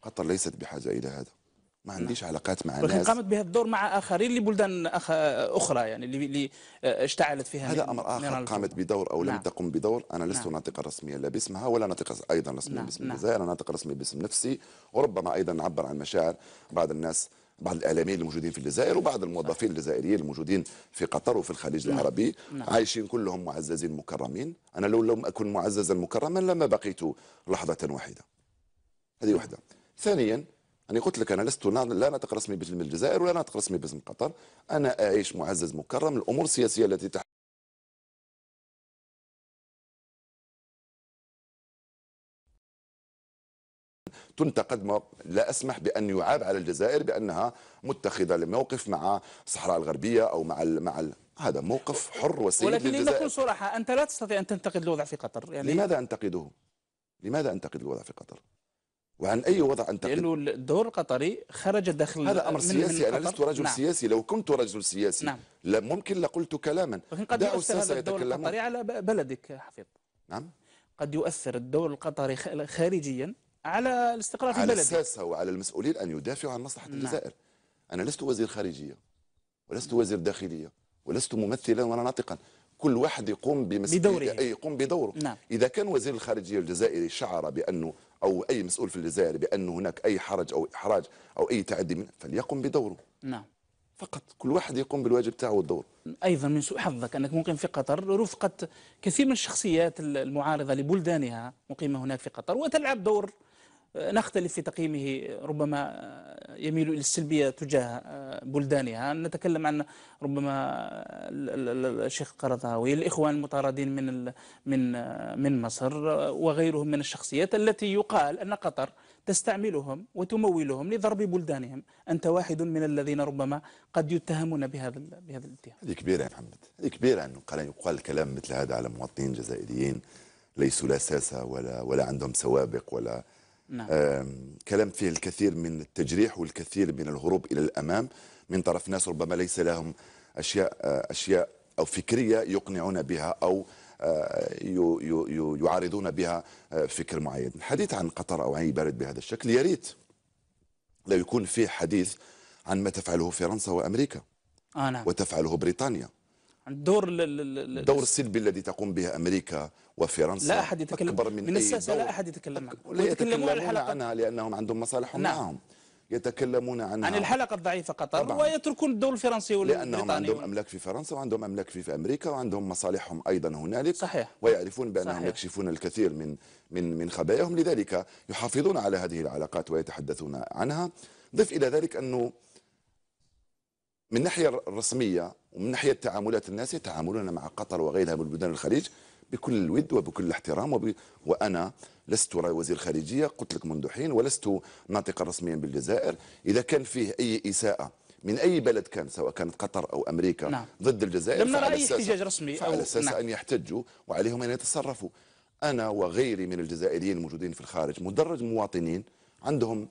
قطر ليست بحاجة إلى هذا. ما عنديش علاقات مع ولكن ناس. قامت بهذا الدور مع آخرين لبلدان أخرى يعني اللي اشتعلت فيها هذا أمر آخر. قامت بدور أو لم تقم بدور، أنا لست ناطقا رسميا لا باسمها ولا ناطق أيضا رسميا باسم الجزائر. أنا ناطق رسمي باسم نفسي، وربما أيضا نعبر عن مشاعر بعض الناس، بعض الإعلاميين الموجودين في الجزائر وبعض الموظفين الجزائريين الموجودين في قطر وفي الخليج العربي. عايشين كلهم معززين مكرمين. أنا لو لم أكن معززا مكرما لما بقيت لحظة واحدة. هذه واحدة. ثانيا أنا قلت لك أنا لا ناطق رسمي باسم الجزائر ولا ناطق رسمي باسم قطر. أنا أعيش معزز مكرم. الأمور السياسية التي تنتقد، لا أسمح بأن يعاب على الجزائر بأنها متخذة لموقف مع الصحراء الغربية أو هذا موقف حر وسيد ولكن للجزائر. لنكون صراحة، أنت لا تستطيع أن تنتقد الوضع في قطر يعني. لماذا أنتقده؟ لماذا أنتقد الوضع في قطر؟ وعن أي وضع أنتقد؟ لأنه الدور القطري خرج داخل هذا أمر سياسي. أنا لست رجل نعم. سياسي. لو كنت رجل سياسي ممكن لقلت كلاما. لكن قد يؤثر هذا الدور القطري على بلدك حفيظ. نعم. قد يؤثر الدور القطري خارجيا على الاستقرار في على بلدك. الساسة وعلى المسؤولين أن يدافعوا عن مصلحة الجزائر. أنا لست وزير خارجية ولست وزير داخلية ولست ممثلا ولا ناطقا. كل واحد يقوم بمسؤوليته، يقوم بدوره. إذا كان وزير الخارجية الجزائري شعر بأنه أو أي مسؤول في الجزائر بأن هناك أي حرج أو إحراج أو أي تعدي منه فليقم بدوره. فقط كل واحد يقوم بالواجب تاعه والدور. أيضا من سوء حظك أنك مقيم في قطر رفقة كثير من الشخصيات المعارضة لبلدانها مقيمة هناك في قطر وتلعب دور نختلف في تقييمه، ربما يميل إلى السلبية تجاه بلدانها. نتكلم عن ربما الشيخ القرضاوي، الإخوان المطاردين من مصر وغيرهم من الشخصيات التي يقال أن قطر تستعملهم وتمولهم لضرب بلدانهم. أنت واحد من الذين ربما قد يتهمون بهذا الاتهام. هذه كبيرة يا محمد، هذه كبيرة أنه يقال كلام مثل هذا على مواطنين جزائريين ليسوا لا ساسة ولا عندهم سوابق ولا كلام فيه الكثير من التجريح والكثير من الهروب إلى الأمام من طرف ناس ربما ليس لهم أشياء أو فكرية يقنعون بها أو يعارضون بها فكر معين. الحديث عن قطر أو عن بلد بهذا الشكل لا يكون فيه حديث عن ما تفعله فرنسا وأمريكا نعم. وتفعله بريطانيا. الدور الدور السلبي الذي تقوم به أمريكا لا وفرنسا أحد يتكلم أكبر من من أي الساسة، لا دور. أحد يتكلم عنه، لا ويتكلمون عن يتكلمون الحلقة. عنها لأنهم عندهم مصالحهم نعم. معهم، يتكلمون عن عنها الحلقة الضعيفة قطر طبعا ويتركون الدور الفرنسي لأنهم والبريطاني عندهم أملاك في فرنسا وعندهم أملاك في أمريكا وعندهم مصالحهم أيضا هنالك. صحيح. ويعرفون بأنهم صحيح. يكشفون الكثير من خباياهم، لذلك يحافظون على هذه العلاقات ويتحدثون عنها. ضف إلى ذلك أنه من الناحية الرسمية ومن ناحية تعاملات الناس يتعاملون مع قطر وغيرها من بلدان الخليج بكل الود وبكل الاحترام وأنا لست وزير خارجية، قلت لك منذ حين، ولست ناطقا رسميا بالجزائر. إذا كان فيه أي إساءة من أي بلد كان، سواء كانت قطر أو أمريكا، نعم. ضد الجزائر، لم نرى أي احتجاج رسمي فعلى أساس نعم. أن يحتجوا وعليهم أن يتصرفوا. أنا وغيري من الجزائريين الموجودين في الخارج مدرج مواطنين عندهم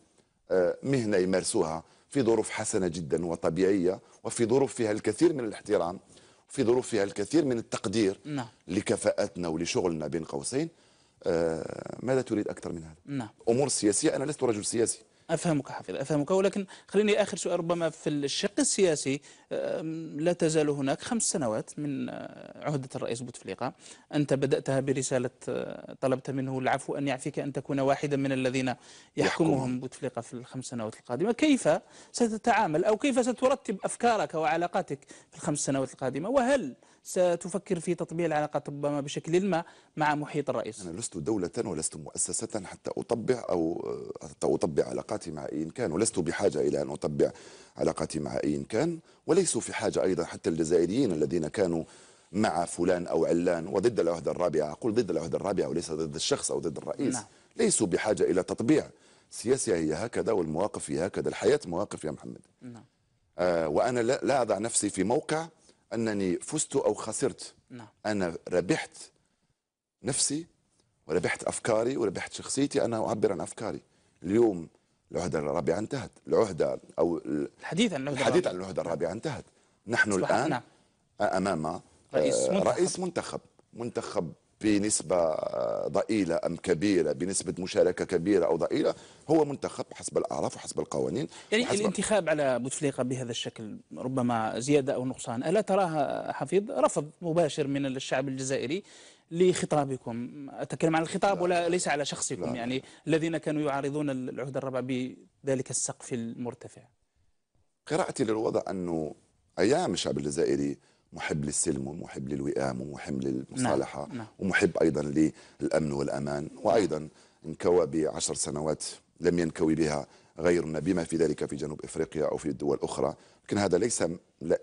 مهنة يمارسوها في ظروف حسنة جدا وطبيعية، وفي ظروف فيها الكثير من الاحترام، وفي ظروف فيها الكثير من التقدير نعم. لكفاءتنا ولشغلنا بين قوسين. ماذا تريد أكثر من هذا؟ نعم. أمور سياسية، أنا لست رجل سياسي. أفهمك حافظ، أفهمك، ولكن خليني آخر سؤال ربما في الشق السياسي. لا تزال هناك 5 سنوات من عهدة الرئيس بوتفليقة، أنت بدأتها برسالة طلبت منه العفو أن يعفيك أن تكون واحدا من الذين يحكمهم بوتفليقة في ال5 سنوات القادمة. كيف ستتعامل أو كيف سترتب أفكارك وعلاقاتك في ال5 سنوات القادمة؟ وهل ستفكر في تطبيع العلاقات ربما بشكل ما مع محيط الرئيس؟ أنا لست دولة ولست مؤسسة حتى أطبع علاقاتي مع أي كان، ولست بحاجة إلى أن أطبع علاقاتي مع أي كان، وليسوا في حاجة أيضا حتى الجزائريين الذين كانوا مع فلان أو علان وضد العهدة الرابعة، أقول ضد العهدة الرابعة وليس ضد الشخص أو ضد الرئيس. نعم. ليسوا بحاجة إلى تطبيع. السياسة هي هكذا والمواقف هي هكذا، الحياة مواقف يا محمد. نعم. وأنا لا أضع نفسي في موقع أنني فزت أو خسرت. نعم. أنا ربحت نفسي وربحت أفكاري وربحت شخصيتي، أنا أعبر عن أفكاري. اليوم العهدة الرابعة انتهت، العهدة أو الحديث عن العهدة الرابعة انتهت. نحن الآن نعم. أمام رئيس منتخب بنسبة ضئيلة أم كبيرة، بنسبة مشاركة كبيرة أو ضئيلة، هو منتخب حسب الأعراف وحسب القوانين. يعني الانتخاب على بوتفليقة بهذا الشكل ربما زيادة أو نقصان، ألا تراها حفيظ رفض مباشر من الشعب الجزائري لخطابكم؟ أتكلم عن الخطاب ولا ليس على شخصكم. لا. يعني الذين كانوا يعارضون العهدة الرابعة بذلك السقف المرتفع. قراءتي للوضع أنه أيام الشعب الجزائري محب للسلم ومحب للوئام ومحب للمصالحة. نعم. ومحب أيضا للأمن والأمان، وأيضا انكوى ب10 سنوات لم ينكوي بها غيرنا، بما في ذلك في جنوب إفريقيا أو في الدول الأخرى. لكن هذا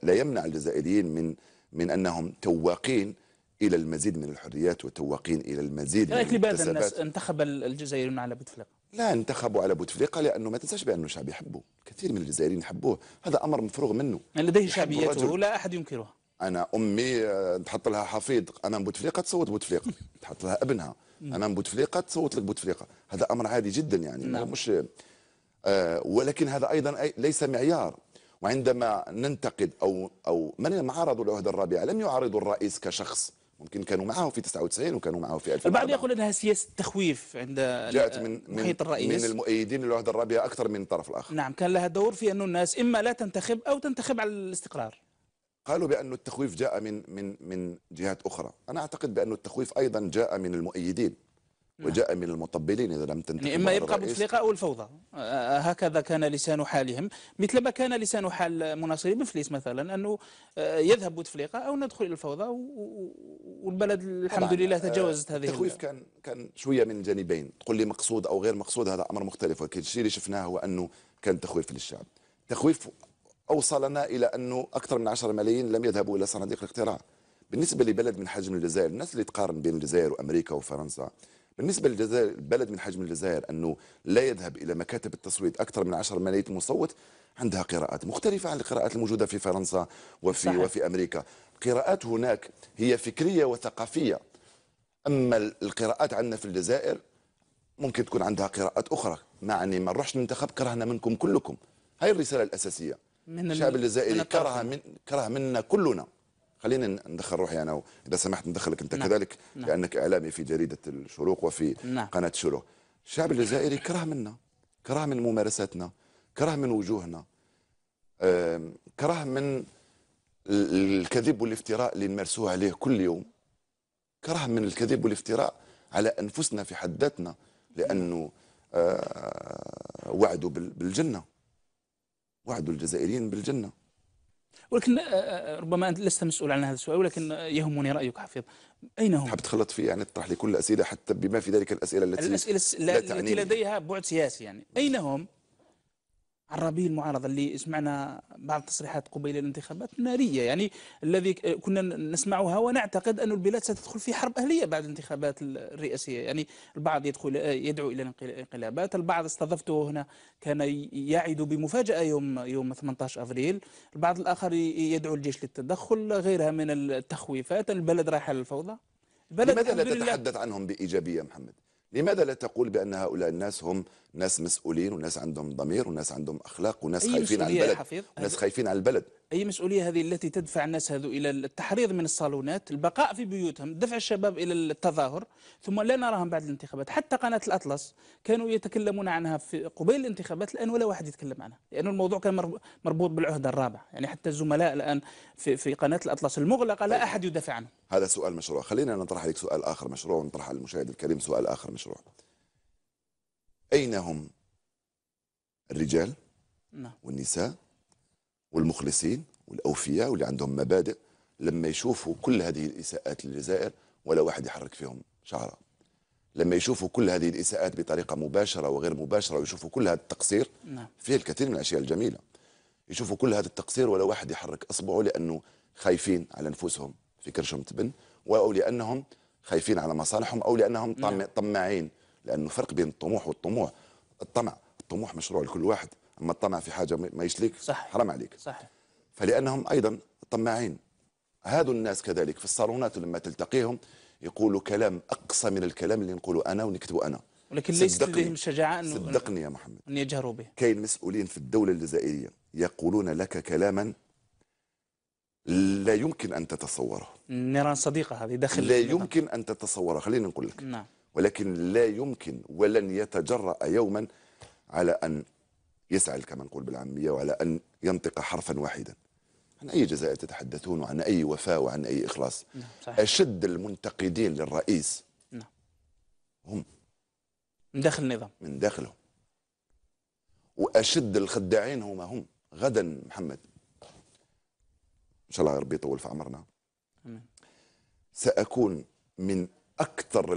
لا يمنع الجزائريين من أنهم تواقين إلى المزيد من الحريات وتواقين إلى المزيد من المكتسبات. الناس انتخب الجزائريون على بوتفليقة؟ لا انتخبوا على بوتفليقة لأنه ما تنساش بأنه الشعب يحبه، كثير من الجزائريين يحبوه، هذا أمر مفروغ منه. لديه شعبيته لا أحد ينكرها. أنا أمي تحط لها حفيد أمام بوتفليقة تصوت بوتفليقة، تحط لها ابنها أمام بوتفليقة تصوت لك بوتفليقة. هذا أمر عادي جدا يعني. نعم. مش ولكن هذا أيضا ليس معيار. وعندما ننتقد أو من عارضوا العهدة الرابعة لم يعارضوا الرئيس كشخص، ممكن كانوا معه في 99 وكانوا معه في 2004. البعض يقول أنها سياسة تخويف عند جاءت محيط الرئيس، من المؤيدين للعهدة الرابعة أكثر من الطرف الآخر. نعم، كان لها دور في أن الناس إما لا تنتخب أو تنتخب على الاستقرار. قالوا بأن التخويف جاء من جهات أخرى. أنا أعتقد بأن التخويف أيضا جاء من المؤيدين وجاء من المطبلين. إذا لم تنتخب يعني إما يبقى بوتفليقة أو الفوضى، هكذا كان لسان حالهم، مثلما كان لسان حال مناصري بنفليس مثلا، أنه يذهب بوتفليقة أو ندخل إلى الفوضى، والبلد الحمد لله تجاوزت هذه. التخويف كان شوية من جانبين، تقول لي مقصود أو غير مقصود هذا أمر مختلف، ولكن الشيء اللي شفناه هو أنه كان تخويف للشعب. تخويف أوصلنا إلى أنه أكثر من 10 ملايين لم يذهبوا إلى صناديق الاقتراع. بالنسبة لبلد من حجم الجزائر، الناس اللي تقارن بين الجزائر وأمريكا وفرنسا، بالنسبة للجزائر بلد من حجم الجزائر أنه لا يذهب إلى مكاتب التصويت أكثر من 10 ملايين مصوت، عندها قراءات مختلفة عن القراءات الموجودة في فرنسا وفي أمريكا. القراءات هناك هي فكرية وثقافية، أما القراءات عندنا في الجزائر ممكن تكون عندها قراءات أخرى، معني ما نروحش ننتخب كرهنا منكم كلكم. هاي الرسالة الأساسية. الشعب الجزائري كره منا كلنا. خلينا ندخل روحي أنا، إذا سمحت ندخلك أنت. نعم. كذلك. نعم. لأنك إعلامي في جريدة الشروق وفي. نعم. قناة الشروق. الشعب الجزائري كره منا، كره من ممارساتنا، كره من وجوهنا، كره من الكذب والافتراء اللي نمارسوه عليه كل يوم، كره من الكذب والافتراء على أنفسنا في حد ذاتنا، لأنه وعدوا بالجنة، وعدوا الجزائريين بالجنة. ولكن ربما أنت لست مسؤول عن هذا السؤال، ولكن يهمني رأيك حفيظ. أين هم؟ تحب تخلط فيه يعني، تطرح لي كل الأسئلة حتى بما في ذلك الأسئلة التي التي لديها بعد سياسي يعني. أين هم؟ عرابي المعارضة اللي سمعنا بعض التصريحات قبيل الانتخابات نارية، يعني الذي كنا نسمعها ونعتقد أن البلاد ستدخل في حرب أهلية بعد الانتخابات الرئاسية. يعني البعض يدعو إلى الانقلابات، البعض استضفته هنا كان يعد بمفاجأة يوم 18 أفريل، البعض الآخر يدعو الجيش للتدخل، غيرها من التخويفات. البلد رايحة للفوضى. لماذا لا تتحدث عنهم بإيجابية محمد؟ لماذا لا تقول بأن هؤلاء الناس هم ناس مسؤولين وناس عندهم ضمير وناس عندهم أخلاق وناس خايفين على البلد، وناس خايفين على البلد؟ أي مسؤولية هذه التي تدفع الناس هذو إلى التحريض من الصالونات، البقاء في بيوتهم، دفع الشباب إلى التظاهر، ثم لا نراهم بعد الانتخابات؟ حتى قناة الأطلس كانوا يتكلمون عنها في قبيل الانتخابات، الآن ولا واحد يتكلم عنها، لأن الموضوع كان مربوط بالعهدة الرابعة. يعني حتى الزملاء الآن في قناة الأطلس المغلقة لا أحد يدافع عنه. هذا سؤال مشروع. خلينا نطرح عليك سؤال آخر مشروع، ونطرح على المشاهد الكريم سؤال آخر مشروع. أين هم الرجال والنساء والمخلصين والأوفياء واللي عندهم مبادئ لما يشوفوا كل هذه الإساءات للجزائر ولا واحد يحرك فيهم شعره؟ لما يشوفوا كل هذه الإساءات بطريقة مباشرة وغير مباشرة، ويشوفوا كل هذا التقصير فيه الكثير من الأشياء الجميلة، يشوفوا كل هذا التقصير ولا واحد يحرك أصبعه، لأنه خايفين على أنفسهم في كرشهم تبن، أو لأنهم خايفين على مصالحهم، أو لأنهم طماعين. لأنه فرق بين الطموح والطموح. الطموح مشروع لكل واحد، أما الطمع في حاجة ما يشليك حرام عليك. صحيح. فلأنهم أيضا طماعين. هذو الناس كذلك في الصالونات لما تلتقيهم يقولوا كلام أقصى من الكلام اللي نقوله أنا ونكتبه أنا، ولكن ليس لديهم الشجاعة صدقني يا محمد أن يجهروا به. كاين مسؤولين في الدولة الجزائرية يقولون لك كلاما لا يمكن أن تتصوره. نيران صديقة هذه داخل لا يمكن أن تتصوره، خلينا نقول لك. نعم. ولكن لا يمكن ولن يتجرأ يوما على أن يسعل كما نقول بالعامية، وعلى أن ينطق حرفا واحدا. عن أي جزائر تتحدثون، وعن أي وفاء، وعن أي إخلاص؟ أشد المنتقدين للرئيس هم من داخل النظام، من داخلهم، وأشد الخداعين هم غدا محمد إن شاء الله ربي يطول في عمرنا. سأكون من أكثر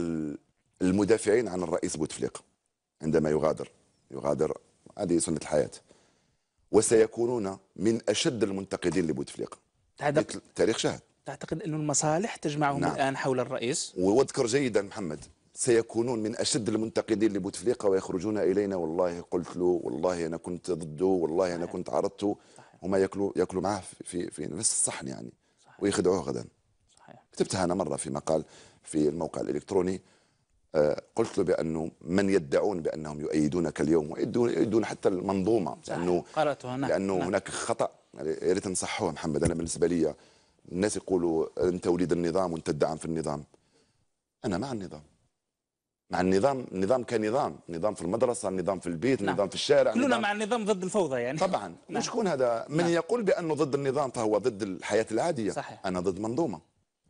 المدافعين عن الرئيس بوتفليقة عندما يغادر، هذه سنة الحياة. وسيكونون من أشد المنتقدين لبوتفليقة. تاريخ شاهد. تعتقد أن المصالح تجمعهم الآن حول الرئيس؟ واذكر جيدا محمد، سيكونون من أشد المنتقدين لبوتفليقة ويخرجون إلينا والله قلت له، والله أنا كنت ضده، والله أنا كنت عرضته. هما يأكلوا معه في نفس الصحن يعني. ويخدعوه غدا. كتبتها أنا مرة في مقال في الموقع الإلكتروني، قلت له بأنه من يدعون بأنهم يؤيدونك اليوم ويؤيدون حتى المنظومة، لأنه هناك خطأ يا ريت نصحوها محمد. أنا بالنسبة لي الناس يقولوا أنت وليد النظام وأنت تدعم في النظام. أنا مع النظام، مع النظام كنظام، نظام في المدرسة، نظام في البيت، نظام في الشارع. كلنا مع النظام ضد الفوضى يعني. طبعا. وشكون هذا من يقول بأنه ضد النظام فهو ضد الحياة العادية. صحيح. أنا ضد منظومة،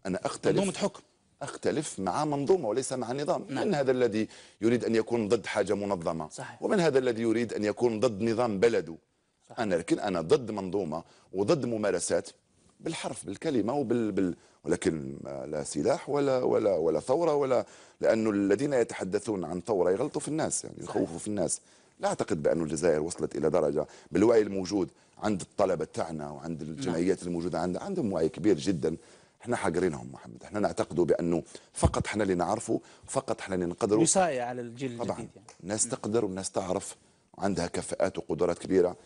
أنا منظومة حكم، أختلف مع منظومة وليس مع نظام. من هذا الذي يريد أن يكون ضد حاجة منظمة. صحيح. ومن هذا الذي يريد أن يكون ضد نظام بلده. صحيح. لكن أنا ضد منظومة وضد ممارسات بالحرف بالكلمة ولكن لا سلاح ولا ثورة لأنه الذين يتحدثون عن ثورة يغلطوا في الناس يعني، يخوفوا في الناس. لا أعتقد بأن الجزائر وصلت إلى درجة بالوعي الموجود عند الطلبة تاعنا وعند الجمعيات الموجودة عندهم وعي كبير جدا. احنا حاقرينهم محمد، احنا نعتقد بأنه فقط احنا اللي نعرفه، فقط احنا اللي نقدروا. وصاية على الجيل الجديد طبعا يعني. الناس تقدر والناس تعرف وعندها كفاءات وقدرات كبيرة.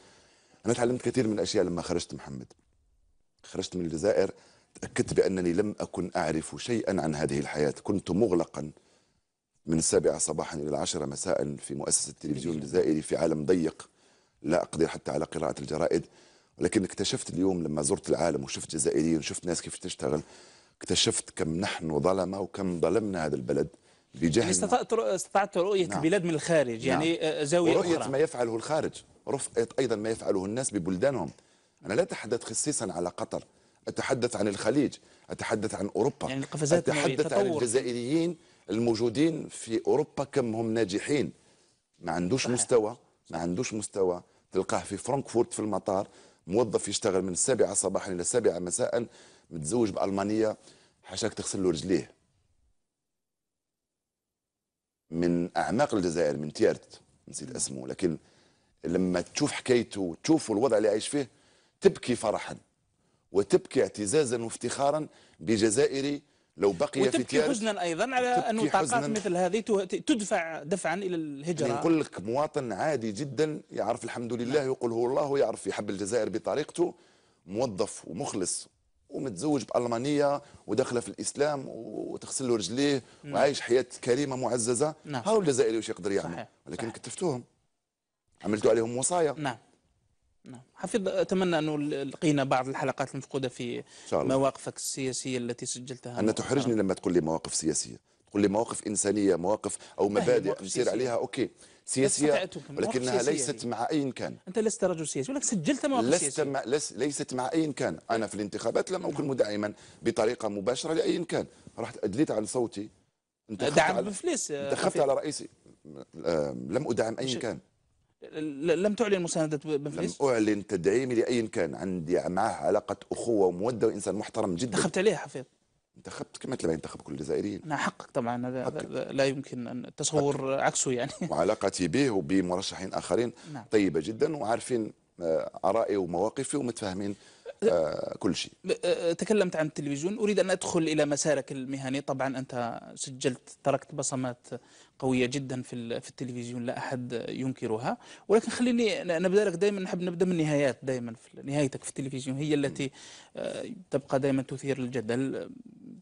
أنا تعلمت كثير من الأشياء لما خرجت محمد، خرجت من الجزائر تأكدت بأنني لم أكن أعرف شيئا عن هذه الحياة. كنت مغلقا من 7 صباحا إلى 10 مساء في مؤسسة التلفزيون الجزائري في عالم ضيق لا أقدر حتى على قراءة الجرائد. ولكن اكتشفت اليوم لما زرت العالم وشفت جزائريين وشفت ناس كيف تشتغل، اكتشفت كم نحن ظلمة وكم ظلمنا هذا البلد بجهلنا. يعني استطعت رؤية البلاد من الخارج يعني. زاوية ورؤية أخرى. ما يفعله الخارج، رفقت أيضا ما يفعله الناس ببلدانهم. أنا لا أتحدث خصيصا على قطر، أتحدث عن الخليج، أتحدث عن أوروبا، يعني القفزات النوعية، أتحدث عن تطور الجزائريين الموجودين في أوروبا كم هم ناجحين. ما عندوش صحيح. مستوى، ما عندوش مستوى. تلقاه في فرانكفورت في المطار موظف يشتغل من 7 صباحا إلى 7 مساء، متزوج بألمانية، حاشاك تغسل له رجليه. من أعماق الجزائر، من تيارت، نسيت اسمه، لكن لما تشوف حكايته وتشوف الوضع اللي عايش فيه تبكي فرحا وتبكي اعتزازا وافتخارا بجزائري لو بقي في وتبكي تيارت. حزنا ايضا على انه تبكي طاقات حزنا. مثل هذه تدفع دفعا الى يعني الهجره. نقول لك مواطن عادي جدا يعرف الحمد لله، يقول هو الله، ويعرف يحب الجزائر بطريقته، موظف ومخلص ومتزوج بألمانية وداخله في الإسلام وتغسل له رجليه وعايش حياة كريمة معززة. نعم. هاو الجزائري وش يقدر يعمل؟ صحيح. ولكن صحيح. كتفتوهم، عملتوا عليهم وصايا. نعم. نعم حفيظ، أتمنى أنه لقينا بعض الحلقات المفقودة في إن شاء الله. مواقفك السياسية التي سجلتها أنا مؤخرا. تحرجني لما تقول لي مواقف سياسية، تقول لي مواقف إنسانية، مواقف أو مبادئ نسير عليها، أوكي سياسية، ولكنها ليست مع أي كان. أنت لست رجل سياسي ولكن سجلت مواقف سياسية. ليست مع أي كان. أنا في الانتخابات لم أكن مدعما بطريقة مباشرة لأي كان، رحت أدليت عن صوتي، دعم بفليس، انتخبت على رئيسي، لم أدعم أي كان. لم تعلن مساندة بنفليس؟ لم أعلن تدعيمي لأي كان. عندي معه علاقة أخوة ومودة، وإنسان محترم جدا. انتخبت عليه حفيظ؟ انتخبت كما تبع ينتخب كل الجزائريين. نعم حقك طبعا، هذا لا يمكن أن التصور عكسه يعني. وعلاقتي به وبمرشحين آخرين نعم. طيبة جدا، وعارفين آرائي ومواقفي ومتفاهمين كل شيء. تكلمت عن التلفزيون، أريد أن أدخل إلى مسارك المهني. طبعا أنت سجلت، تركت بصمات قوية جدا في التلفزيون لا أحد ينكرها، ولكن خليني نبدأ لك. دائما نحب نبدأ من النهايات، دائما في نهايتك في التلفزيون هي التي تبقى دائما تثير الجدل.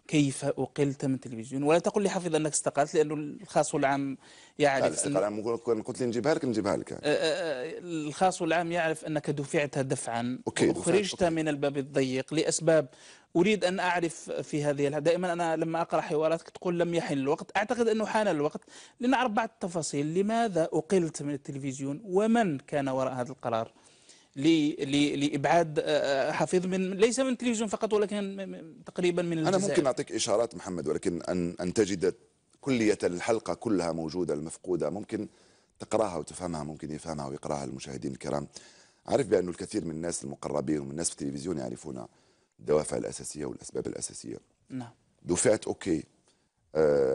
كيف أقلت من التلفزيون؟ ولا تقل لي حفظ أنك استقلت، لأنه الخاص والعام يعرف. لا الاستقالة قلت لي نجيبها لك نجيبها لك. الخاص والعام يعرف أنك دفعت دفعا وأخرجت من من الباب الضيق لأسباب أريد أن أعرف في هذه دائما أنا لما أقرأ حواراتك تقول لم يحن الوقت. أعتقد أنه حان الوقت لنعرف بعض التفاصيل. لماذا أقلت من التلفزيون ومن كان وراء هذا القرار لإبعاد حفيظ من ليس من التلفزيون فقط ولكن تقريبا من الجزائر؟ أنا ممكن أعطيك إشارات محمد، ولكن أن تجد كلية الحلقة كلها موجودة المفقودة ممكن تقراها وتفهمها، ممكن يفهمها ويقراها المشاهدين الكرام. عارف بأن الكثير من الناس المقربين ومن الناس في التلفزيون يعرفون الدوافع الأساسية والأسباب الأساسية. نعم. دفعت أوكي،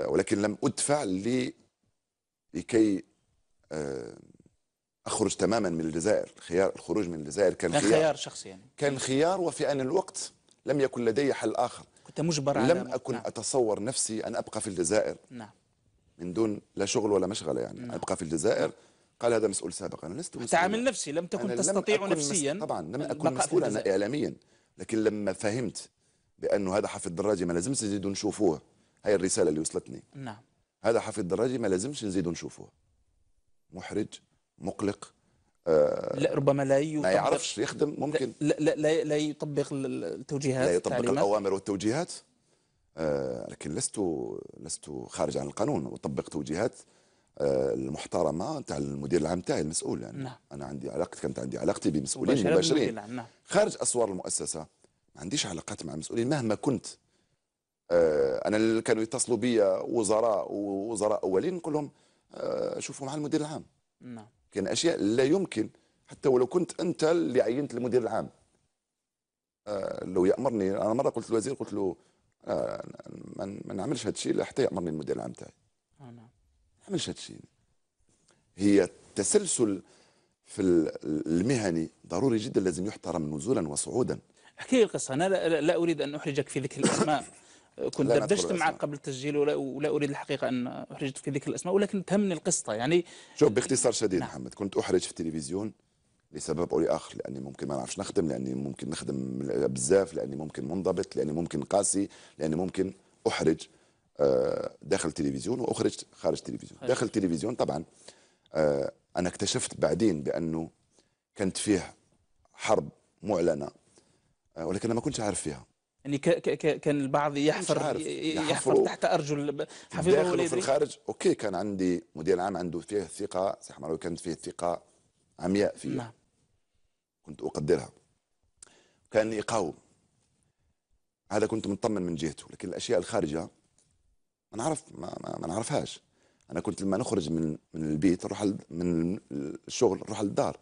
ولكن لم أدفع لكي أخرج تماما من الجزائر. الخروج من الجزائر كان خيار شخصي يعني. كان خيار، وفي آن الوقت لم يكن لدي حل آخر. كنت مجبر لم أكن أتصور نفسي أن أبقى في الجزائر. نعم. من دون لا شغل ولا مشغلة يعني. نعم. أبقى في الجزائر. قال هذا مسؤول سابق. أنا لست مسؤول. تعامل نفسي، لم تكن تستطيع نفسيا. طبعا لم أكن مسؤولا إعلاميا، لكن لما فهمت بأنه هذا حفيظ دراجي ما لازمش نزيدوا نشوفوه، هاي الرسالة اللي وصلتني. نعم. هذا حفيظ دراجي ما لازمش نزيدوا نشوفوه، محرج، مقلق، لا ربما لا يطبق، ما يعرفش يخدم، ممكن لا يطبق التوجيهات، لا يطبق الأوامر والتوجيهات. لكن لست خارج عن القانون، وطبق توجيهات المحترمة نتاع المدير العام تاعي المسؤول يعني. نعم. أنا كانت عندي علاقتي بمسؤولين مباشرين. نعم. خارج أسوار المؤسسة ما عنديش علاقات مع المسؤولين مهما كنت. أنا اللي كانوا يتصلوا بي وزراء أولين نقول لهم شوفوا مع المدير العام. نعم. كان أشياء لا يمكن، حتى ولو كنت أنت اللي عينت المدير العام. لو يأمرني، أنا مرة قلت للوزير، قلت له ما نعملش هذا الشيء حتى يأمرني المدير العام تاعي. نعم. ما نعملش هذا الشيء. هي التسلسل في المهني ضروري جدا، لازم يحترم نزولا وصعودا. احكي لي القصة. أنا لا أريد أن أحرجك في ذكر الأسماء. كنت دردشت معك قبل التسجيل ولا أريد الحقيقة أن أحرجك في ذكر الأسماء، ولكن تهمني القصة يعني. شوف باختصار شديد. نعم. محمد، كنت أحرج في التلفزيون لسبب أو لآخر، لأني ممكن ما نعرفش نخدم، لأني ممكن نخدم بزاف، لأني ممكن منضبط، لأني ممكن قاسي، لأني ممكن أحرج داخل التلفزيون وأخرج خارج التلفزيون. داخل التلفزيون طبعا أنا اكتشفت بعدين بأنه كانت فيه حرب معلنة، ولكن أنا ما كنتش عارف فيها. يعني كان البعض يحفر تحت أرجل حفيظ داخل وفي الخارج. أوكي، كان عندي مدير عام عنده فيه ثقة، سي حمراوي كانت فيه ثقة عمياء فيها. نعم. كنت أقدرها، كان يقاوم، هذا كنت مطمن من جهته. لكن الأشياء الخارجة ما نعرف، ما نعرفهاش. أنا كنت لما نخرج من البيت نروح من الشغل نروح للدار،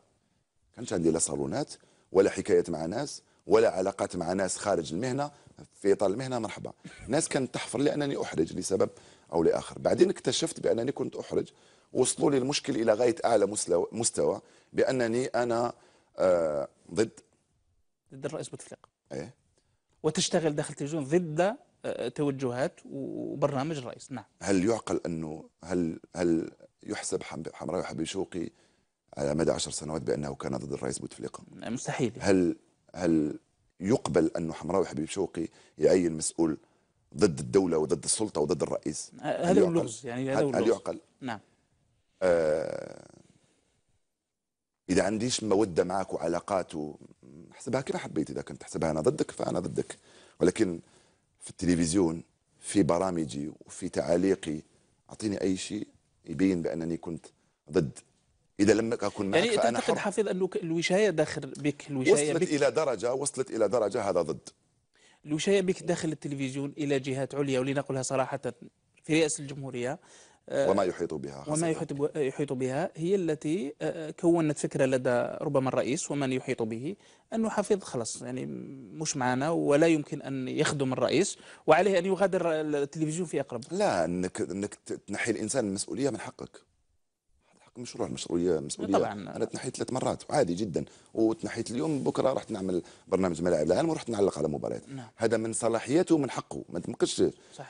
كانش عندي لا صالونات ولا حكايات مع ناس ولا علاقات مع ناس خارج المهنة. في إطار المهنة مرحبا، ناس كانت تحفر لي أنني أحرج لسبب أو لآخر. بعدين اكتشفت بأنني كنت أحرج، وصلوا لي المشكل إلى غاية أعلى مستوى بأنني أنا ضد الرئيس بوتفليقة، إيه؟ وتشتغل داخل التلفزيون ضد توجهات وبرنامج الرئيس. نعم. هل يعقل أنه هل يحسب حمراوي حبيب شوقي على مدى 10 سنوات بأنه كان ضد الرئيس بوتفليقة؟ مستحيل. هل يقبل أنه حمراوي حبيب شوقي يعين مسؤول ضد الدولة وضد السلطة وضد الرئيس؟ هذا هو اللغز، يعني هذا هو هل اللغز. يعقل؟ نعم. إذا عنديش مودة معك وعلاقات احسبها كما حبيت، إذا كنت تحسبها أنا ضدك فأنا ضدك. ولكن في التلفزيون، في برامجي وفي تعاليقي، أعطيني أي شيء يبين بأنني كنت ضد. إذا لم أكن معك يعني فأنا تعتقد حر. حفيظ أنه الوشاية داخل بك، الوشاية بك وصلت إلى درجة هذا ضد. الوشاية بك داخل التلفزيون إلى جهات عليا، ولنقلها صراحة في رئاسة الجمهورية وما يحيط بها خاصة. وما يحيط بها هي التي كونت فكرة لدى ربما الرئيس ومن يحيط به أنه حفيظ خلص يعني مش معنا ولا يمكن أن يخدم الرئيس، وعليه أن يغادر التلفزيون في أقرب. لا، انك تنحي الانسان المسؤوليه من حقك. حق مشروع المسؤوليه طبعا. انا تنحيت 3 مرات وعادي جدا، وتنحيت اليوم، بكره رحت نعمل برنامج ملاعب العالم ورحت نعلق على مباريات. نعم. هذا من صلاحيته ومن حقه، ما تنقصش.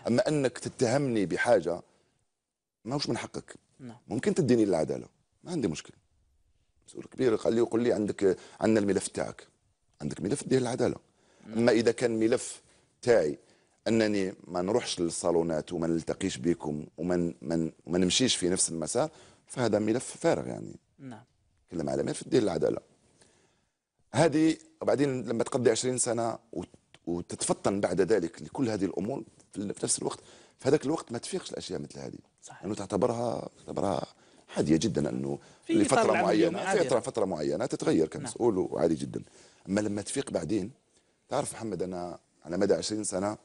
اما انك تتهمني بحاجه ما هوش من حقك. نعم. ممكن تديني للعداله، ما عندي مشكله. مسؤول كبير قال لي يقول لي عندنا الملف تاعك، عندك ملف ديال العداله. اما اذا كان ملف تاعي انني ما نروحش للصالونات وما نلتقيش بكم وما نمشيش في نفس المسار، فهذا ملف فارغ يعني. نعم. كلام على ملف ديال العداله هذه. وبعدين لما تقضي 20 سنه وتتفطن بعد ذلك لكل هذه الامور في نفس الوقت، في هذاك الوقت ما تفيقش الاشياء مثل هذه. صحيح. انه تعتبرها عاديه جدا انه في لفتره معينه، في فتره معينه تتغير كمسؤول. نعم. وعادي جدا. اما لما تفيق بعدين، تعرف محمد، انا على مدى 20 سنه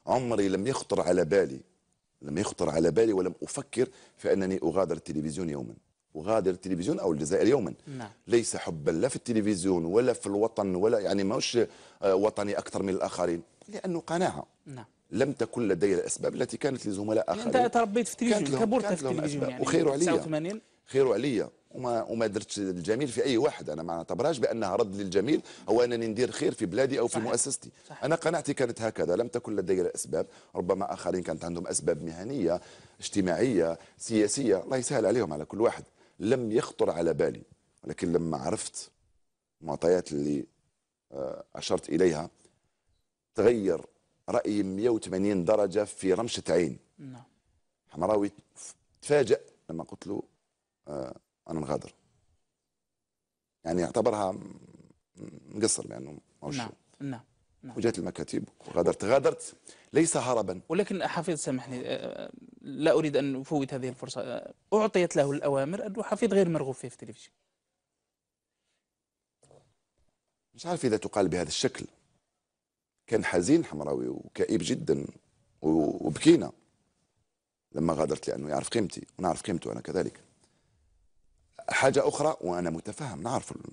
عمري لم يخطر على بالي ولم افكر في انني اغادر التلفزيون يوما، اغادر التلفزيون او الجزائر يوما. نعم. ليس حبا لا في التلفزيون ولا في الوطن، ولا يعني ماهوش وطني اكثر من الاخرين، لانه قناعه. نعم. لم تكن لدي الاسباب التي كانت لزملاء اخرين. انت تربيت في التلفزيون، كبرت في التلفزيون يعني. وخيروا عليا، 89 خيروا عليا، وما درتش الجميل في اي واحد. انا ما نعتبرهاش بانها رد للجميل او انني ندير خير في بلادي او في مؤسستي. صحيح. انا قناعتي كانت هكذا، لم تكن لدي الاسباب. ربما اخرين كانت عندهم اسباب مهنيه، اجتماعيه، سياسيه، الله يسهل عليهم على كل واحد. لم يخطر على بالي. ولكن لما عرفت المعطيات اللي اشرت اليها، تغير رايي 180 درجه في رمشه عين. نعم. حمراوي تفاجأ لما قلت له أنا نغادر، يعني اعتبرها مقصر لأنه نعم. نعم. وجات المكاتب وغادرت ليس هربا. ولكن حفيظ سامحني، لا أريد أن أفوت هذه الفرصة. أعطيت له الأوامر أنه حفيظ غير مرغوب فيه في التلفزيون. مش عارف إذا تقال بهذا الشكل. كان حزين حمراوي وكئيب جدا وبكينا لما غادرت، لأنه يعرف قيمتي ونعرف قيمته أنا كذلك. حاجة أخرى، وأنا متفهم،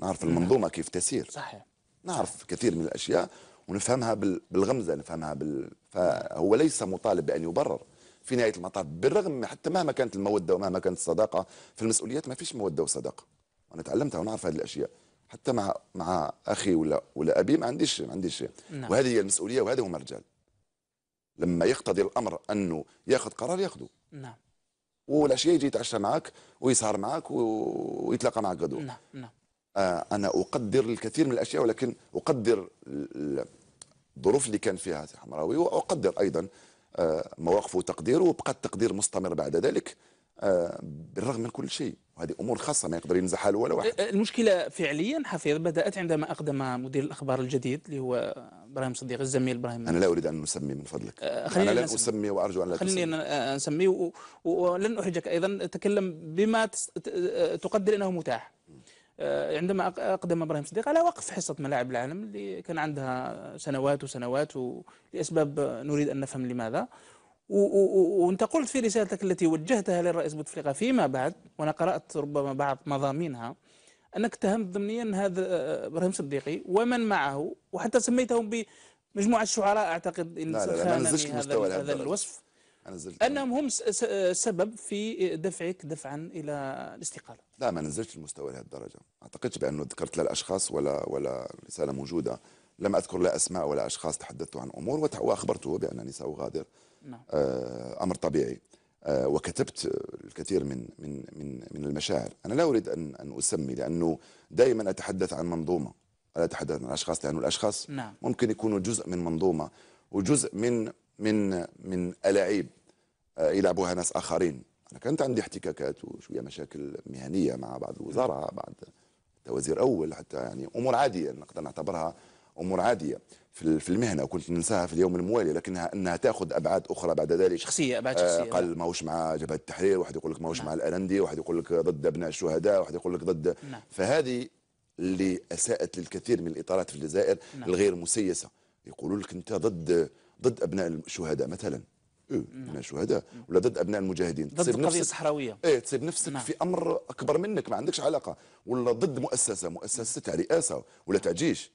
نعرف المنظومة كيف تسير. صحيح. نعرف كثير من الأشياء ونفهمها بالغمزة، نفهمها فهو ليس مطالب بأن يبرر في نهاية المطاف، بالرغم حتى مهما كانت المودة ومهما كانت الصداقة. في المسؤوليات ما فيش مودة وصداقة، وأنا تعلمتها ونعرف هذه الأشياء. حتى مع أخي ولا أبي ما عنديش. نعم. وهذه هي المسؤولية، وهذا هم الرجال. لما يقتضي الأمر أنه يأخذ قرار يأخذه. نعم. والعشية يجي يتعشى معك ويسهر معك ويتلاقى معك غدوة. نعم. نعم. أنا أقدر الكثير من الأشياء، ولكن أقدر الظروف اللي كان فيها حمراوي، وأقدر أيضا مواقفه وتقديره، وبقى التقدير مستمر بعد ذلك بالرغم من كل شيء. وهذه أمور خاصة ما يقدر ينزحها له ولا واحد. المشكلة فعليا حفيظ بدأت عندما أقدم مدير الأخبار الجديد اللي هو إبراهيم صديق، الزميل إبراهيم. أنا لا أريد أن نسمي من فضلك. أنا لن أسمي وأرجو أن لا تسمي. خليني نسميه ولن أحرجك أيضا. تكلم بما تقدر أنه متاح. عندما أقدم إبراهيم صديق على وقف حصة ملاعب العالم اللي كان عندها سنوات وسنوات، ولأسباب نريد أن نفهم لماذا. وأنت قلت في رسالتك التي وجهتها للرئيس بوتفليقة فيما بعد، وأنا قرأت ربما بعض مضامينها، أنك اتهمت ضمنيا هذا إبراهيم صديقي ومن معه، وحتى سميتهم بمجموعة شعراء، أعتقد إن لا لا لا، ما نزلتش خانني المستوى هذا لهالدرجه. الوصف، انا نزلت أنهم هم سبب في دفعك دفعا إلى الاستقالة. لا، ما نزلتش المستوى لهالدرجه. ما اعتقدش بانه ذكرت لا الاشخاص ولا رساله موجوده. لم اذكر لا اسماء ولا اشخاص. تحدثت عن امور واخبرته بانني ساغادر. نعم. امر طبيعي. وكتبت الكثير من المشاعر. انا لا اريد ان اسمي، لانه دائما اتحدث عن منظومه، لا اتحدث عن اشخاص، لانه الاشخاص نعم. ممكن يكونوا جزء من منظومه وجزء من الاعيب يلعبوها ناس اخرين. انا كانت عندي احتكاكات وشويه مشاكل مهنيه مع بعض الوزراء، بعض وزير اول، حتى يعني امور عاديه نقدر نعتبرها امور عاديه في المهنه، وكنت ننساها في اليوم الموالي، لكنها انها تاخذ ابعاد اخرى بعد ذلك. شخصيه، ابعاد شخصيه. قال ماهوش مع جبهه التحرير، واحد يقول لك ماهوش مع الارندي، واحد يقول لك ضد ابناء الشهداء، واحد يقول لك ضد. فهذه اللي اساءت للكثير من الاطارات في الجزائر الغير مسيسه. يقولوا لك انت ضد ابناء الشهداء مثلا، ابناء الشهداء، ولا ضد ابناء المجاهدين، ضد القضيه الصحراويه، تسيب نفسك في امر اكبر منك ما عندكش علاقه، ولا ضد مؤسسه تاع رئاسه ولا تاع جيش،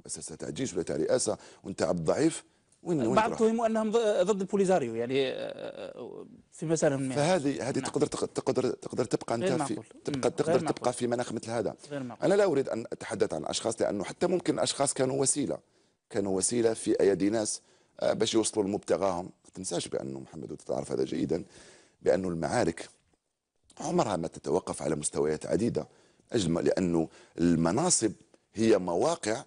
مؤسسه تاع جيش ولا تاع رئاسه، وانت عبد ضعيف. وين بعض تهموا انهم ضد البوليزاريو، يعني في مسار ما. فهذه تقدر تبقى انت تقدر تبقى في مناخ مثل هذا. انا لا اريد ان اتحدث عن اشخاص، لانه حتى ممكن اشخاص كانوا وسيله في ايادي ناس باش يوصلوا لمبتغاهم. ما تنساش بانه محمد، وتعرف هذا جيدا، بانه المعارك عمرها ما تتوقف على مستويات عديده، لانه المناصب هي مواقع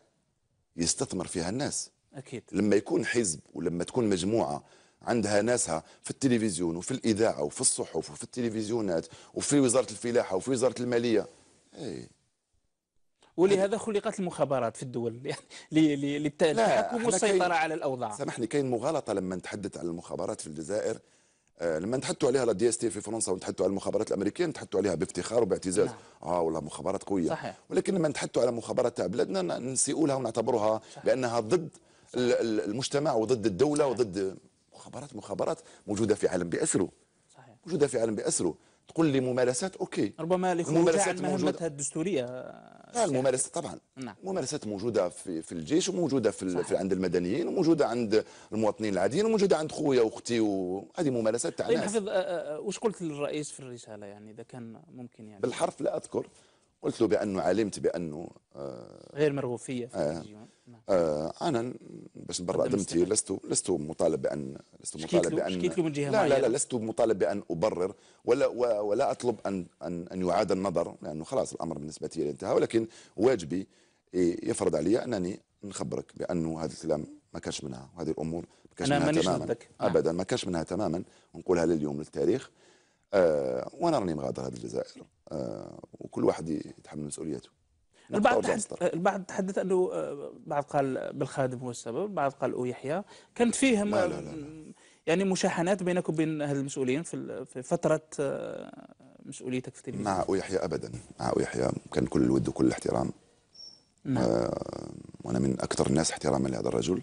يستثمر فيها الناس. اكيد. لما يكون حزب ولما تكون مجموعه عندها ناسها في التلفزيون وفي الاذاعه وفي الصحف وفي التلفزيونات وفي وزاره الفلاحه وفي وزاره الماليه، ولهذا خلقت المخابرات في الدول، يعني للتحكم والسيطره على الاوضاع. سامحني، كاين مغالطه لما نتحدث عن المخابرات في الجزائر. لما نتحدثوا عليها لا دي اس تي في فرنسا، ونتحدثوا على المخابرات الامريكيه نتحدثوا عليها بافتخار وباعتزاز. والله مخابرات قويه. صحيح. ولكن لما نتحدثوا على مخابرات تاع بلادنا نسيئوا لها ونعتبروها بانها ضد المجتمع وضد الدوله. صحيح. وضد مخابرات موجوده في عالم باسره. صحيح. موجوده في عالم باسره. تقول لي ممارسات، اوكي، ربما لخروجها عن مهمتها الدستوريه. لا، الممارسات طبعا. الممارسات موجوده في الجيش، وموجوده في عند المدنيين، وموجوده عند المواطنين العاديين، وموجوده عند خويا واختي، وهذه ممارسات تاع طيب ناس. حفظ، وش قلت للرئيس في الرساله، يعني اذا كان ممكن؟ يعني بالحرف لا اذكر. قلت له بانه علمت بانه غير مرغوب فيه في التلفزيون. انا باش نبرأ ذمتي لست مطالب بان شكيت له من جهه لا لا لا، لست مطالب بان ابرر ولا اطلب ان يعاد النظر، لانه خلاص الامر بالنسبه لي انتهى. ولكن واجبي يفرض علي انني نخبرك بانه هذا الكلام ما كانش منها، وهذه الامور ما كانش منها تماما. ابدا ما كانش منها تماما، ونقولها لليوم للتاريخ. وانا راني مغادر هذه الجزائر، وكل واحد يتحمل مسؤوليته. البعض تحدث انه بعض قال بالخادم هو السبب، بعض قال او يحيى. كانت فيه لا. يعني مشاحنات بينك وبين هذه المسؤولين في فتره مسؤوليتك في التلفزيون؟ مع او يحيى ابدا. مع او يحيى كان كل الود وكل الاحترام. وانا من اكثر الناس احتراما لهذا الرجل.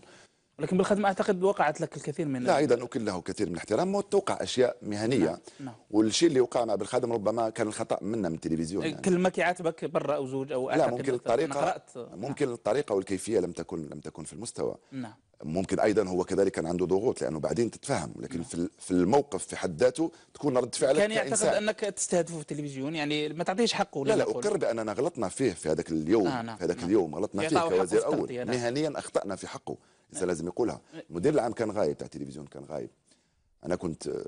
لكن بالخدمة أعتقد وقعت لك الكثير من لا، أيضا أكل له كثير من الاحترام، وتوقع أشياء مهنية. نعم. والشيء اللي وقع مع بالخادم ربما كان الخطأ منا من التلفزيون. يعني كل ما كيعاتبك برا أو زوج أو لا، ممكن الطريقة والكيفية لم تكن في المستوى. نعم. ممكن أيضا هو كذلك كان عنده ضغوط، لأنه بعدين تتفهم، لكن في الموقف في حد ذاته تكون رد فعلك كان يعتقد أنك تستهدفه في التلفزيون، يعني ما تعطيش حقه. لا أقر بأننا غلطنا فيه في هذاك اليوم. في هذاك اليوم غلطنا فيه كوزير أول. مهنيا أخطأنا في حقه، لازم يقولها. المدير العام كان غايب تاع التلفزيون، كان غايب. انا كنت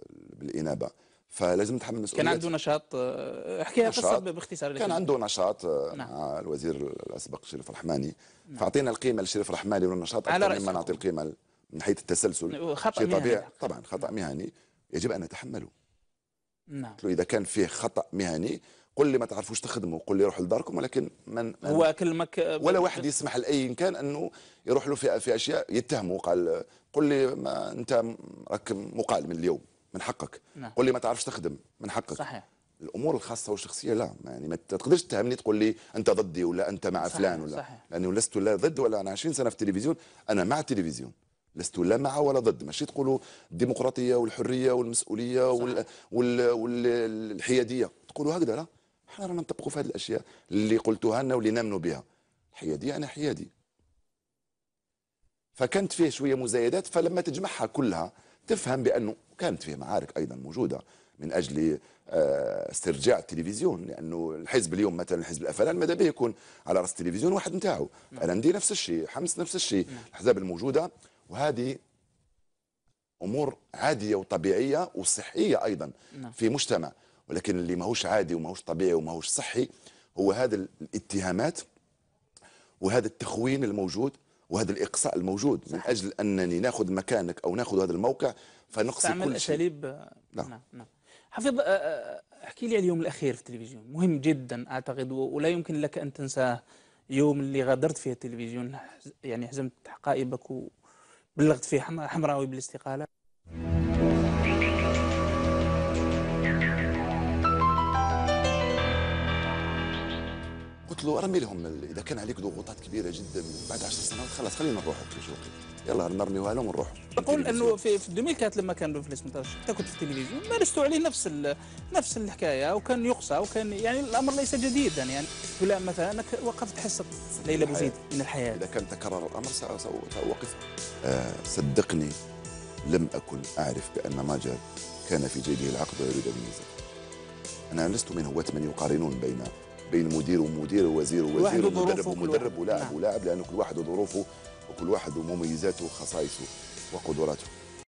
بالانابه، فلازم نتحمل مسؤولية. كان عنده نشاط، احكيها قصه باختصار. كان عنده نشاط مع الوزير الاسبق شريف الرحماني. فاعطينا القيمه لشريف الرحماني والنشاط اكثر مما نعطي القيمه من حيث التسلسل. خطا مهني طبعا خطا مهني يجب ان نتحمله. نعم. قلت له اذا كان فيه خطا مهني قل لي ما تعرفوش تخدموا، قل لي روحوا لداركم، ولكن هو كلمك ولا واحد يسمح لاي كان انه يروح له في اشياء يتهمه. قال قل لي ما انت راك مقال من اليوم، من حقك. نعم. قل لي ما تعرفش تخدم، من حقك. صحيح. الامور الخاصه والشخصيه لا، يعني ما تقدرش تتهمني تقول لي انت ضدي ولا انت مع صحيح فلان ولا، صحيح. لانه لست لا ضد ولا. انا 20 سنه في التلفزيون، انا مع التلفزيون، لست لا مع ولا ضد. ماشي تقولوا الديمقراطيه والحريه والمسؤوليه والحياديه تقولوا هكذا، لا احنا رانا نطبقوا في هذه الاشياء اللي قلتوها لنا واللي نامنوا بها. الحياديه انا حيادي. فكانت فيه شويه مزايدات، فلما تجمعها كلها تفهم بانه كانت فيه معارك ايضا موجوده من اجل استرجاع التلفزيون، لانه الحزب اليوم مثلا الحزب الافلان ماذا به يكون على راس التلفزيون واحد نتاعو، انا ندي نفس الشيء، حمص نفس الشيء، الاحزاب الموجوده. وهذه امور عاديه وطبيعيه وصحيه ايضا في مجتمع. ولكن اللي ماهوش عادي وماهوش طبيعي وماهوش صحي هو هذا الاتهامات وهذا التخوين الموجود وهذا الإقصاء الموجود، من أجل أنني ناخذ مكانك أو ناخذ هذا الموقع فنقصي كل شيء. أساليب. نعم نعم. حفيظ، احكي لي اليوم الأخير في التلفزيون، مهم جدا أعتقد ولا يمكن لك أن تنساه. يوم اللي غادرت فيه التلفزيون، يعني حزمت حقائبك وبلغت فيه حمراوي بالاستقالة. قلت له ارمي لهم اذا كان عليك ضغوطات كبيره جدا بعد 10 سنوات خلاص خلينا نروحوا في شوقي، يلا نرميوها لهم ونروحوا. أقول أنه في 2004 لما كان في الاسم كنت في التلفزيون مارست عليه نفس الحكاية، وكان يقصى وكان يعني الأمر ليس جديدا. يعني فلان مثلا أنك وقفت حصة ليلى بوزيد من الحياة، إذا كان تكرر الأمر سأوقف. صدقني لم أكن أعرف بأن ماجد كان في جيبه العقد ويريد أن ينزل. أنا لست من هواة من يقارنون بين مدير ومدير ووزير ووزير ومدرب ومدرب ولاعب ولاعب، لأن كل واحد وظروفه وكل واحد ومميزاته وخصائصه وقدراته.